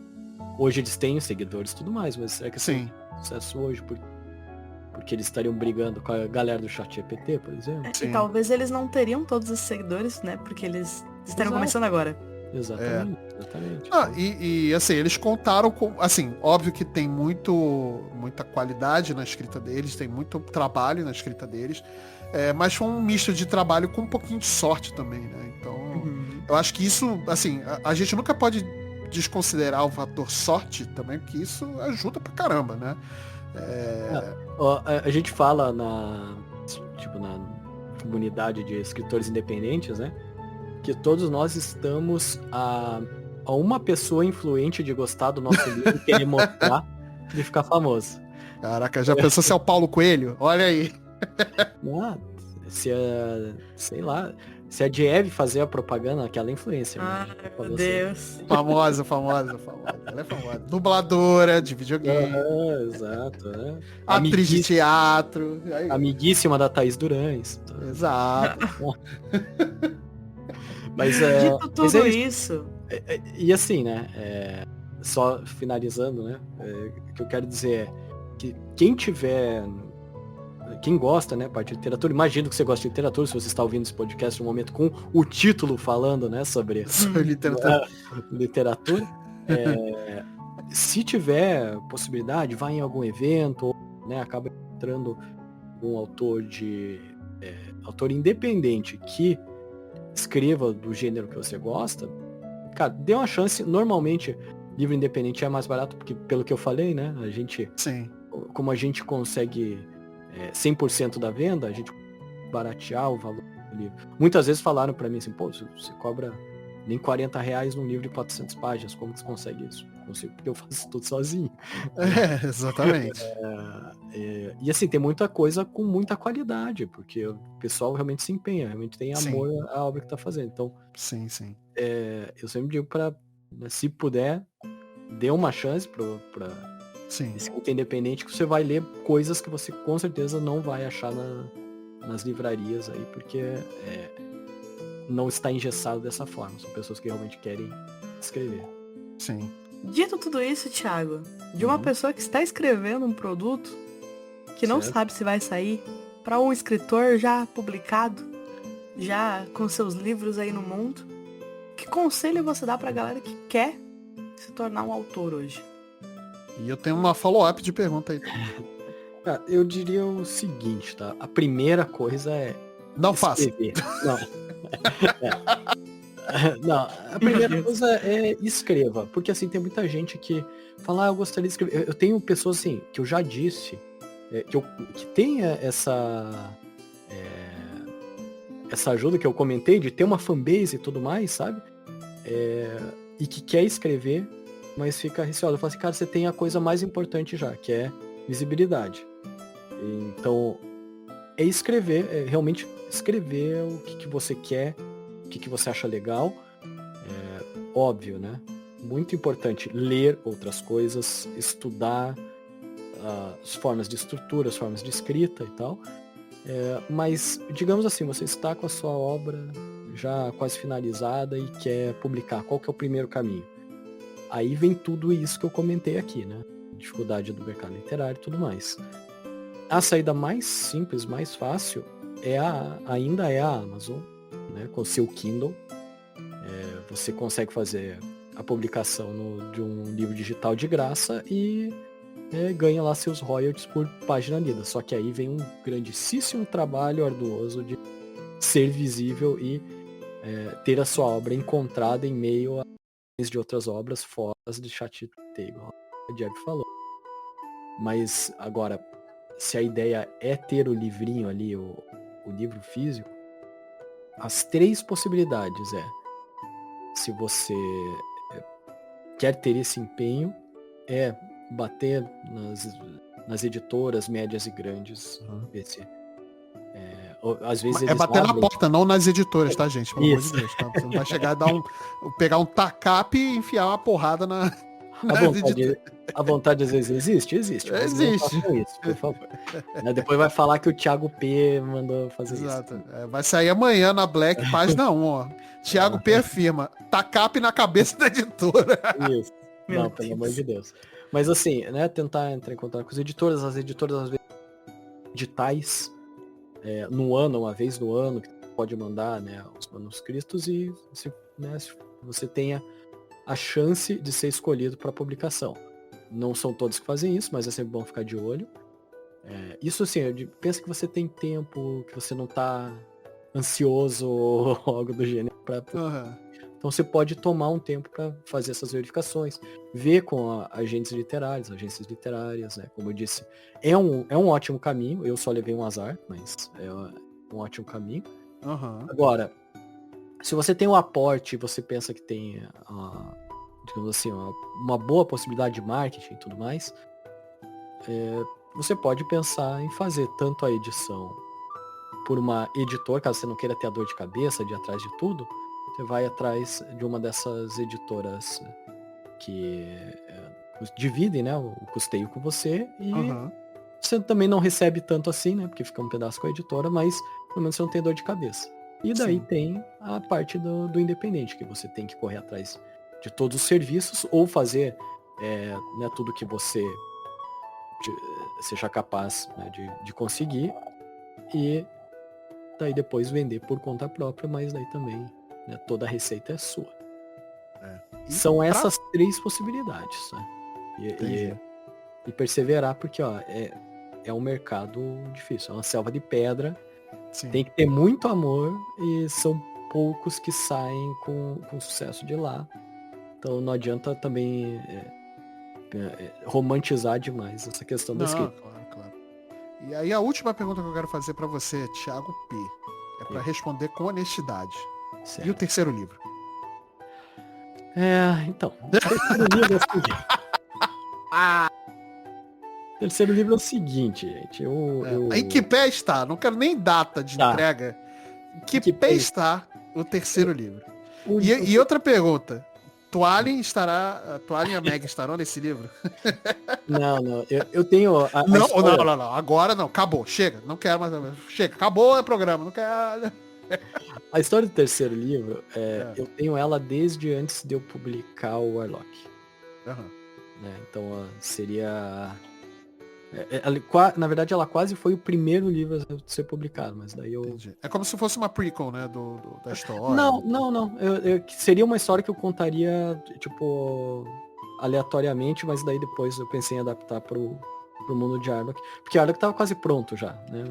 eles têm seguidores e tudo mais, mas será que sim, sucesso hoje porque eles estariam brigando com a galera do ChatGPT, por exemplo? E talvez eles não teriam todos esses seguidores, né? Porque eles estariam começando agora. Exatamente. E assim, eles contaram com, assim, óbvio que tem muita qualidade na escrita deles, tem muito trabalho na escrita deles, mas foi um misto de trabalho com um pouquinho de sorte também, né? Então, eu acho que isso, assim, a gente nunca pode desconsiderar o fator sorte também, porque isso ajuda pra caramba, né? A gente fala na comunidade de escritores independentes, né? Que todos nós estamos a uma pessoa influente de gostar do nosso livro e querer mostrar de ficar famoso. Caraca, já pensou se é o Paulo Coelho? Olha aí. Se a Dieve fazer a propaganda, aquela influência. Meu Deus. Famosa. Ela é famosa. Dubladora de videogame. Exato. Atriz de teatro. Amiguíssima da Thaís Durães. Exato. Mas dito tudo isso. E assim, né? Só finalizando, né? O que eu quero dizer é que quem gosta, né, parte de literatura, imagino que você gosta de literatura, se você está ouvindo esse podcast no momento com o título falando, né, sobre literatura. Se tiver possibilidade, vá em algum evento, né, acaba entrando um autor independente que escreva do gênero que você gosta, cara, dê uma chance. Normalmente, livro independente é mais barato, porque pelo que eu falei, né, como a gente consegue 100% da venda, a gente baratear o valor do livro. Muitas vezes falaram para mim assim, pô, você cobra nem R$40 num livro de 400 páginas, como que você consegue isso? Consigo, porque eu faço tudo sozinho. Exatamente. E assim, tem muita coisa com muita qualidade, porque o pessoal realmente se empenha, realmente tem amor à obra que tá fazendo. Então, sim. Eu sempre digo se puder, dê uma chance para escrita independente, que você vai ler coisas que você com certeza não vai achar nas livrarias aí, porque não está engessado dessa forma. São pessoas que realmente querem escrever. Sim. Dito tudo isso, Thiago, de uma pessoa que está escrevendo um produto que não sabe se vai sair, para um escritor já publicado, já com seus livros aí no mundo, que conselho você dá pra galera que quer se tornar um autor hoje? E eu tenho uma follow-up de pergunta aí. Eu diria o seguinte, tá? A primeira coisa é não faça. Não. Não, a primeira coisa é escreva, porque assim, tem muita gente que fala, eu gostaria de escrever. Eu tenho pessoas assim, que eu já disse, que tem essa ajuda que eu comentei, de ter uma fanbase e tudo mais, sabe? E que quer escrever, mas fica receoso. Eu falo assim, cara, você tem a coisa mais importante já, que é visibilidade. Então, é escrever, é realmente escrever o que você quer, o que você acha legal. Óbvio, né? Muito importante ler outras coisas, estudar as formas de estrutura, as formas de escrita e tal. Mas, digamos assim, você está com a sua obra já quase finalizada e quer publicar. Qual que é o primeiro caminho? Aí vem tudo isso que eu comentei aqui, né? Dificuldade do mercado literário e tudo mais. A saída mais simples, mais fácil, ainda é a Amazon, né? Com o seu Kindle. Você consegue fazer a publicação de um livro digital de graça e ganha lá seus royalties por página lida. Só que aí vem um grandíssimo trabalho arduoso de ser visível e ter a sua obra encontrada em meio a de outras obras fora de ChatGPT, igual a Jeb falou. Mas agora, se a ideia é ter o livrinho ali, o livro físico, as 3 possibilidades se você quer ter esse empenho, bater nas editoras médias e grandes, ver se às vezes eles bater abrem... na porta, não nas editoras, tá, gente? Pelo amor de Deus, tá? Você não vai chegar a pegar um tacape e enfiar uma porrada na... A vontade às vezes existe, mas não façam isso, por favor. Depois vai falar que o Thiago P mandou fazer Exato. isso. Vai sair amanhã na Black, página 1, ó. Thiago P afirma, tacape na cabeça da editora. Isso. Não, pelo amor de Deus. Mas assim, né, tentar entrar em contato com as editoras às vezes editais, no ano, uma vez no ano, que pode mandar, né, os manuscritos e se você tenha a chance de ser escolhido para publicação. Não são todos que fazem isso, mas é sempre bom ficar de olho. Isso assim, pensa que você tem tempo, que você não tá ansioso ou algo do gênero. Então você pode tomar um tempo para fazer essas verificações, ver com agências literárias, né? Como eu disse, é um ótimo caminho. Eu só levei um azar, mas é um ótimo caminho. Agora, se você tem um aporte, você pensa que tem, digamos assim, uma boa possibilidade de marketing e tudo mais, você pode pensar em fazer tanto a edição por uma editora, caso você não queira ter a dor de cabeça de ir atrás de tudo, você vai atrás de uma dessas editoras que dividem, né, o custeio com você e você também não recebe tanto assim, né, porque fica um pedaço com a editora, mas pelo menos você não tem dor de cabeça. E daí tem a parte do independente, que você tem que correr atrás de todos os serviços ou fazer né, tudo que você seja capaz, né, de conseguir e daí depois vender por conta própria, mas daí também, né, toda a receita é sua. São essas 3 possibilidades, né? E perseverar, porque é um mercado difícil, é uma selva de pedra. Sim. Tem que ter muito amor e são poucos que saem com sucesso de lá. Então não adianta também romantizar demais essa questão da escrita. Claro. E aí a última pergunta que eu quero fazer para você, Thiago P, é para responder com honestidade. Certo. E o terceiro livro? Então, o terceiro livro é o seguinte. O terceiro livro é o seguinte, gente. Em que pé está? Não quero nem data de entrega. Em que pé está o terceiro livro? E outra pergunta. Toalha e a Meg estarão nesse livro? Não. Eu tenho... Não. Agora não. Acabou. Chega. Não quero mais. Chega. Acabou o programa. Não quero... A história do terceiro livro, eu tenho ela desde antes de eu publicar o Warlock. Né? Então seria... na verdade, ela quase foi o primeiro livro a ser publicado, mas daí eu... Entendi. É como se fosse uma prequel, né, da história. Não. Seria uma história que eu contaria, tipo, aleatoriamente, mas daí depois eu pensei em adaptar pro mundo de Warlock. Porque Warlock tava quase pronto já, né?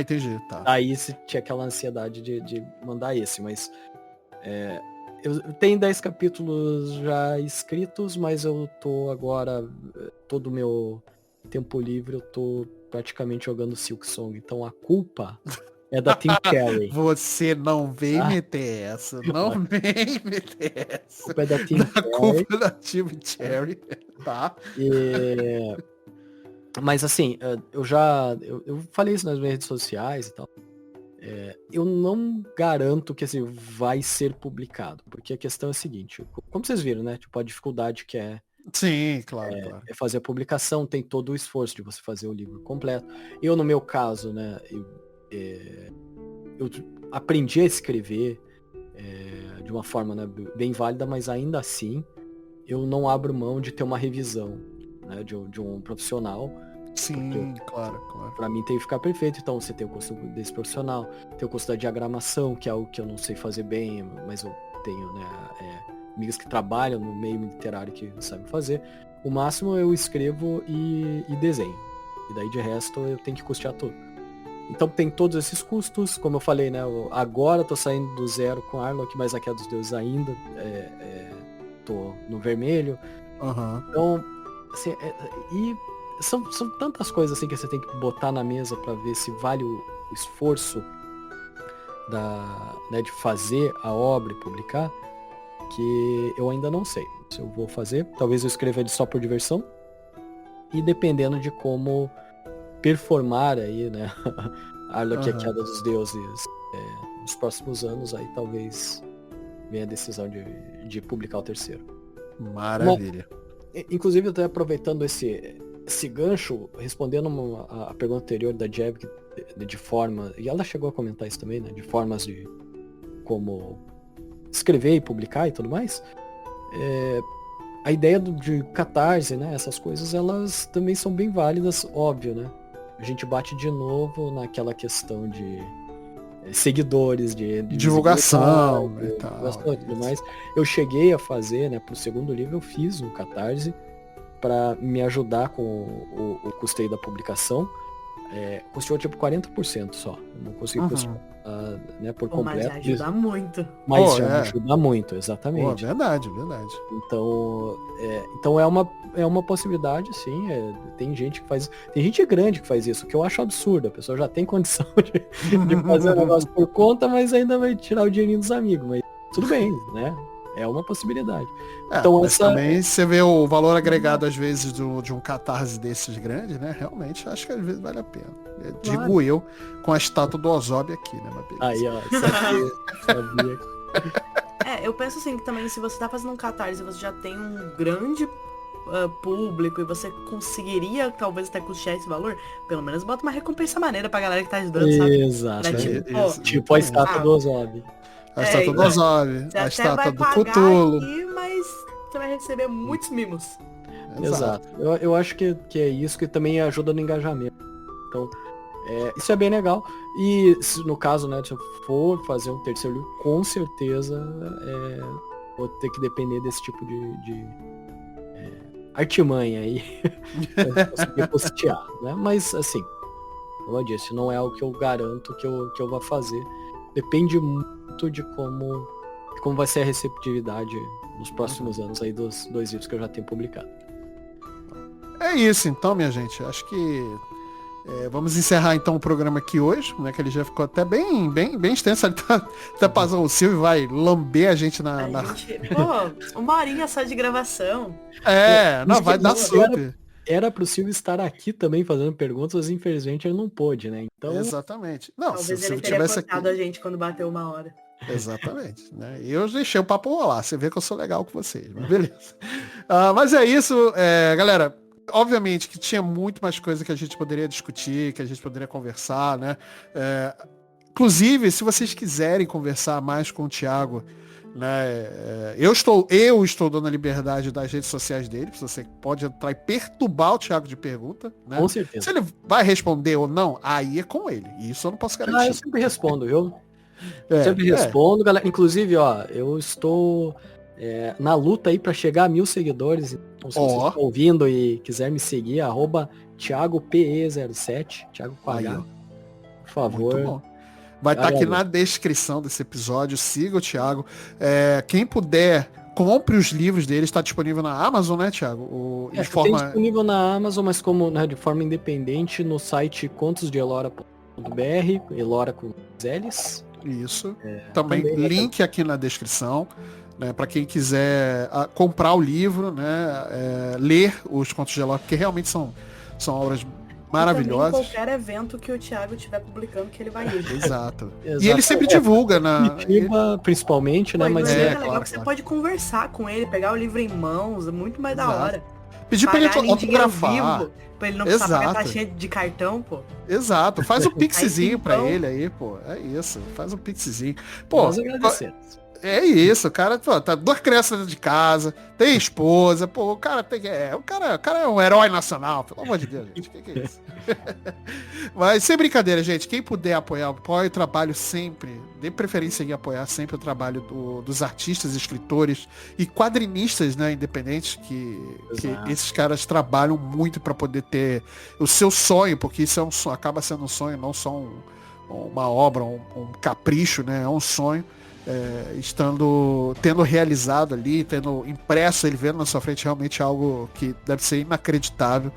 Entendi, tá. Aí tinha aquela ansiedade de mandar esse, mas Eu tenho 10 capítulos já escritos, mas eu tô agora, todo o meu tempo livre, eu tô praticamente jogando Silksong. Então a culpa é da Tim Cherry. Você não vem Tá? meter essa. Não vem meter A essa. culpa é da Tim Da Cherry. culpa da Tim Cherry. Tá? Mas assim, eu falei isso nas minhas redes sociais e tal. Eu não garanto que assim, vai ser publicado, porque a questão é a seguinte, como vocês viram, né? Tipo, a dificuldade que Sim, claro. é fazer a publicação, tem todo o esforço de você fazer o livro completo. Eu, no meu caso, né, eu aprendi a escrever de uma forma, né, bem válida, mas ainda assim eu não abro mão de ter uma revisão, né, de um profissional. Sim, claro. Pra mim tem que ficar perfeito, então você tem o custo desse profissional, tem o custo da diagramação, que é algo que eu não sei fazer bem, mas eu tenho, né, amigos que trabalham no meio literário que sabem fazer. O máximo eu escrevo e desenho. E daí de resto eu tenho que custear tudo. Então tem todos esses custos, como eu falei, né, agora eu tô saindo do zero com Arlok, mas a Queda dos Deuses ainda tô no vermelho. Uhum. Então, assim, são tantas coisas assim que você tem que botar na mesa para ver se vale o esforço de fazer a obra e publicar, que eu ainda não sei se eu vou fazer. Talvez eu escreva ele só por diversão. E dependendo de como performar aí, né, Arlok, a Queda dos Deuses nos próximos anos, aí talvez venha a decisão de publicar o terceiro. Maravilha. Inclusive, até aproveitando esse gancho, respondendo a pergunta anterior da Jeb, de forma, e ela chegou a comentar isso também, né, de formas de como escrever e publicar e tudo mais, a ideia de catarse, né, essas coisas, elas também são bem válidas, óbvio, né, a gente bate de novo naquela questão de seguidores, de divulgação e tal, e tudo mais. Eu cheguei a fazer, né, pro segundo livro eu fiz um catarse para me ajudar com o custeio da publicação. Custeou tipo 40% só. Eu não consegui custear, né, por completo. Mas já ajuda muito. Mas já ajuda muito, exatamente. Verdade. Então é uma possibilidade, sim. Tem gente que faz. Tem gente grande que faz isso, que eu acho absurdo. A pessoa já tem condição de fazer o negócio por conta, mas ainda vai tirar o dinheirinho dos amigos. Mas tudo bem, né? É uma possibilidade. Então, mas também você vê o valor agregado às vezes de um catarse desses grandes, né? Realmente acho que às vezes vale a pena. Claro. Digo eu, com a estátua do Ozob aqui, né, meu bem? Aí, ó, sabia. Eu penso assim, que também se você tá fazendo um catarse e você já tem um grande público e você conseguiria talvez até custear esse valor, pelo menos bota uma recompensa maneira pra galera que tá ajudando, sabe? Exato. Tipo a estátua do Ozob. A estátua do Ozob, a estátua do Cthulhu. Aqui, mas você vai receber muitos mimos. Exato. Eu acho que é isso que também ajuda no engajamento. Então, isso é bem legal. E no caso, né, se eu for fazer um terceiro livro, com certeza vou ter que depender desse tipo de artimanha aí pra conseguir custear, né? Mas assim, como eu disse, não é algo que eu garanto que eu vá fazer. Depende muito de como vai ser a receptividade nos próximos anos aí dos 2 livros que eu já tenho publicado. É isso então, minha gente. Acho que vamos encerrar então o programa aqui hoje, né? Que ele já ficou até bem extenso. Ele até passou o Silvio vai lamber a gente na... Pô, 1 horinha só de gravação. Não, vai dar super. Era pro Silvio estar aqui também fazendo perguntas, mas infelizmente ele não pôde, né? Então... Exatamente. Não, talvez ele teria cortado a gente quando bateu 1 hora. Exatamente, né? E eu deixei o papo rolar. Você vê que eu sou legal com vocês, mas beleza. Mas é isso, galera. Obviamente que tinha muito mais coisa que a gente poderia discutir, que a gente poderia conversar, né? Inclusive, se vocês quiserem conversar mais com o Thiago, né? Eu estou dando a liberdade das redes sociais dele, você pode entrar e perturbar o Thiago de pergunta, né? Com certeza. Se ele vai responder ou não, aí é com ele. Isso eu não posso garantir. Eu sempre respondo, viu? Sempre respondo, galera. Inclusive, ó, eu estou na luta aí para chegar a 1000 seguidores. Então, se vocês estão ouvindo e quiser me seguir, @ThiagoPE07, Thiago com H, por favor. Muito bom. Vai estar aqui na descrição desse episódio. Siga o Thiago. Quem puder, compre os livros dele. Está disponível na Amazon, né, Thiago? Tem disponível na Amazon, mas de forma independente no site contosdeelora.br, Elora com L's. Isso. Também link aqui na descrição. Né, para quem quiser comprar o livro, né, ler os Contos de Elora, porque realmente são obras maravilhosas. E qualquer evento que o Thiago estiver publicando que ele vai ir. Exato. E ele sempre divulga principalmente, né? Mas é legal que você pode conversar com ele, pegar o livro em mãos, é muito mais da hora. Pedir pra ele autografar. Pra ele não precisar pagar taxinha de cartão, pô. Exato. Faz um pixzinho pra ele aí, pô. É isso. Faz um pixzinho. Pô, nós agradecemos. É isso, o cara, tá 2 crianças dentro de casa, tem esposa, pô, o cara o cara é um herói nacional, pelo amor de Deus, gente, que é isso? Mas sem brincadeira, gente, quem puder apoie o trabalho sempre, dê preferência em apoiar sempre o trabalho dos artistas, escritores e quadrinistas, né, independentes, que esses caras trabalham muito para poder ter o seu sonho, porque isso é um sonho, acaba sendo um sonho, não só uma obra, um capricho, né, é um sonho. Tendo realizado ali, tendo impresso, ele vendo na sua frente realmente algo que deve ser inacreditável,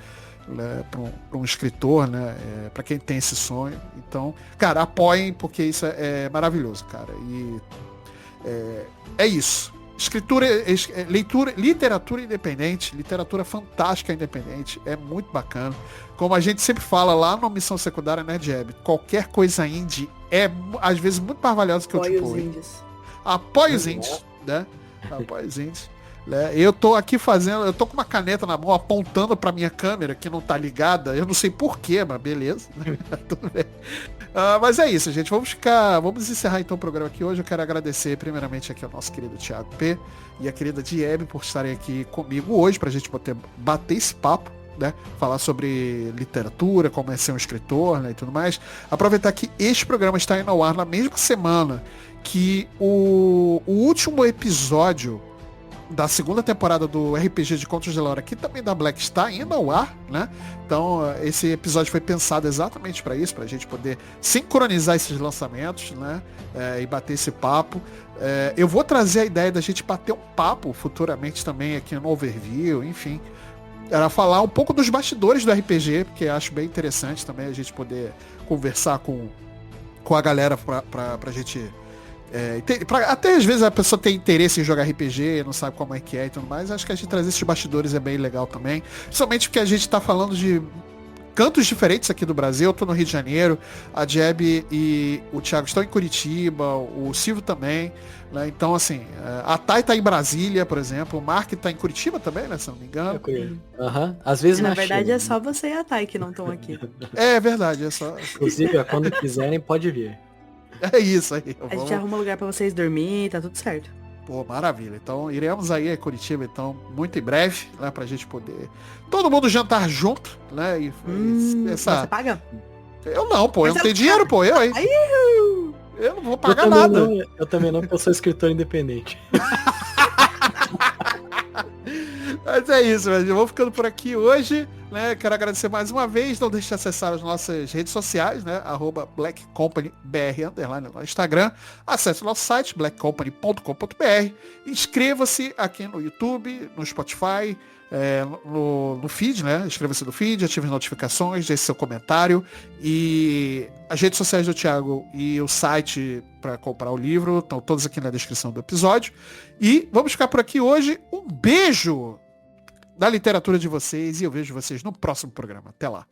né, para um escritor, né, para quem tem esse sonho. Então, cara, apoiem, porque isso é maravilhoso, cara. E é isso. Escritura, literatura independente, literatura fantástica independente, é muito bacana. Como a gente sempre fala lá na Missão Secundária, né, Jeb? Qualquer coisa indie é, às vezes, muito mais valiosa que o tipo. Apoie os indies, né? Apoie os indies. Né? Eu tô aqui eu tô com uma caneta na mão, apontando pra minha câmera, que não tá ligada. Eu não sei porquê, mas beleza. Tudo bem. Mas é isso, gente. Vamos encerrar então o programa aqui hoje. Eu quero agradecer primeiramente aqui ao nosso querido Thiago P e a querida Diebe por estarem aqui comigo hoje, pra gente poder bater esse papo, né? Falar sobre literatura, como é ser um escritor, né? E tudo mais. Aproveitar que este programa está indo ao ar na mesma semana que o último episódio da 2ª temporada do RPG de Contos de Elora, que também da Black, está indo ao ar, né? Então, esse episódio foi pensado exatamente para isso, para a gente poder sincronizar esses lançamentos, né? E bater esse papo. Eu vou trazer a ideia da gente bater um papo futuramente também aqui no Overview, enfim. Era falar um pouco dos bastidores do RPG, porque acho bem interessante também a gente poder conversar com a galera pra gente... até às vezes a pessoa tem interesse em jogar RPG, não sabe como é que é e tudo mais. Acho que a gente trazer esses bastidores é bem legal também. Principalmente porque a gente tá falando de cantos diferentes aqui do Brasil. Eu tô no Rio de Janeiro, a Jeb e o Thiago estão em Curitiba, o Silvio também, né? Então, assim, a Thay tá em Brasília, por exemplo, o Mark tá em Curitiba também, né? Se não me engano. Às vezes na verdade China. É só você e a Thay que não estão aqui. É verdade, é só. Inclusive, quando quiserem, pode vir. É isso aí. A gente arruma lugar pra vocês dormir, tá tudo certo. Pô, maravilha. Então, iremos aí a Curitiba, então, muito em breve, né, pra gente poder todo mundo jantar junto, né, Você paga? Eu não, pô, eu não tenho dinheiro, pô, eu não vou pagar nada. Eu também não, porque eu sou escritor independente. Mas é isso, velho. Eu vou ficando por aqui hoje, né? Quero agradecer mais uma vez. Não deixe de acessar as nossas redes sociais, né? @blackcompany_br_ no Instagram. Acesse o nosso site, blackcompany.com.br. Inscreva-se aqui no YouTube, no Spotify, no feed, né? Inscreva-se no feed, ative as notificações, deixe seu comentário. E as redes sociais do Thiago e o site para comprar o livro estão todos aqui na descrição do episódio. E vamos ficar por aqui hoje. Um beijo da literatura de vocês e eu vejo vocês no próximo programa. Até lá.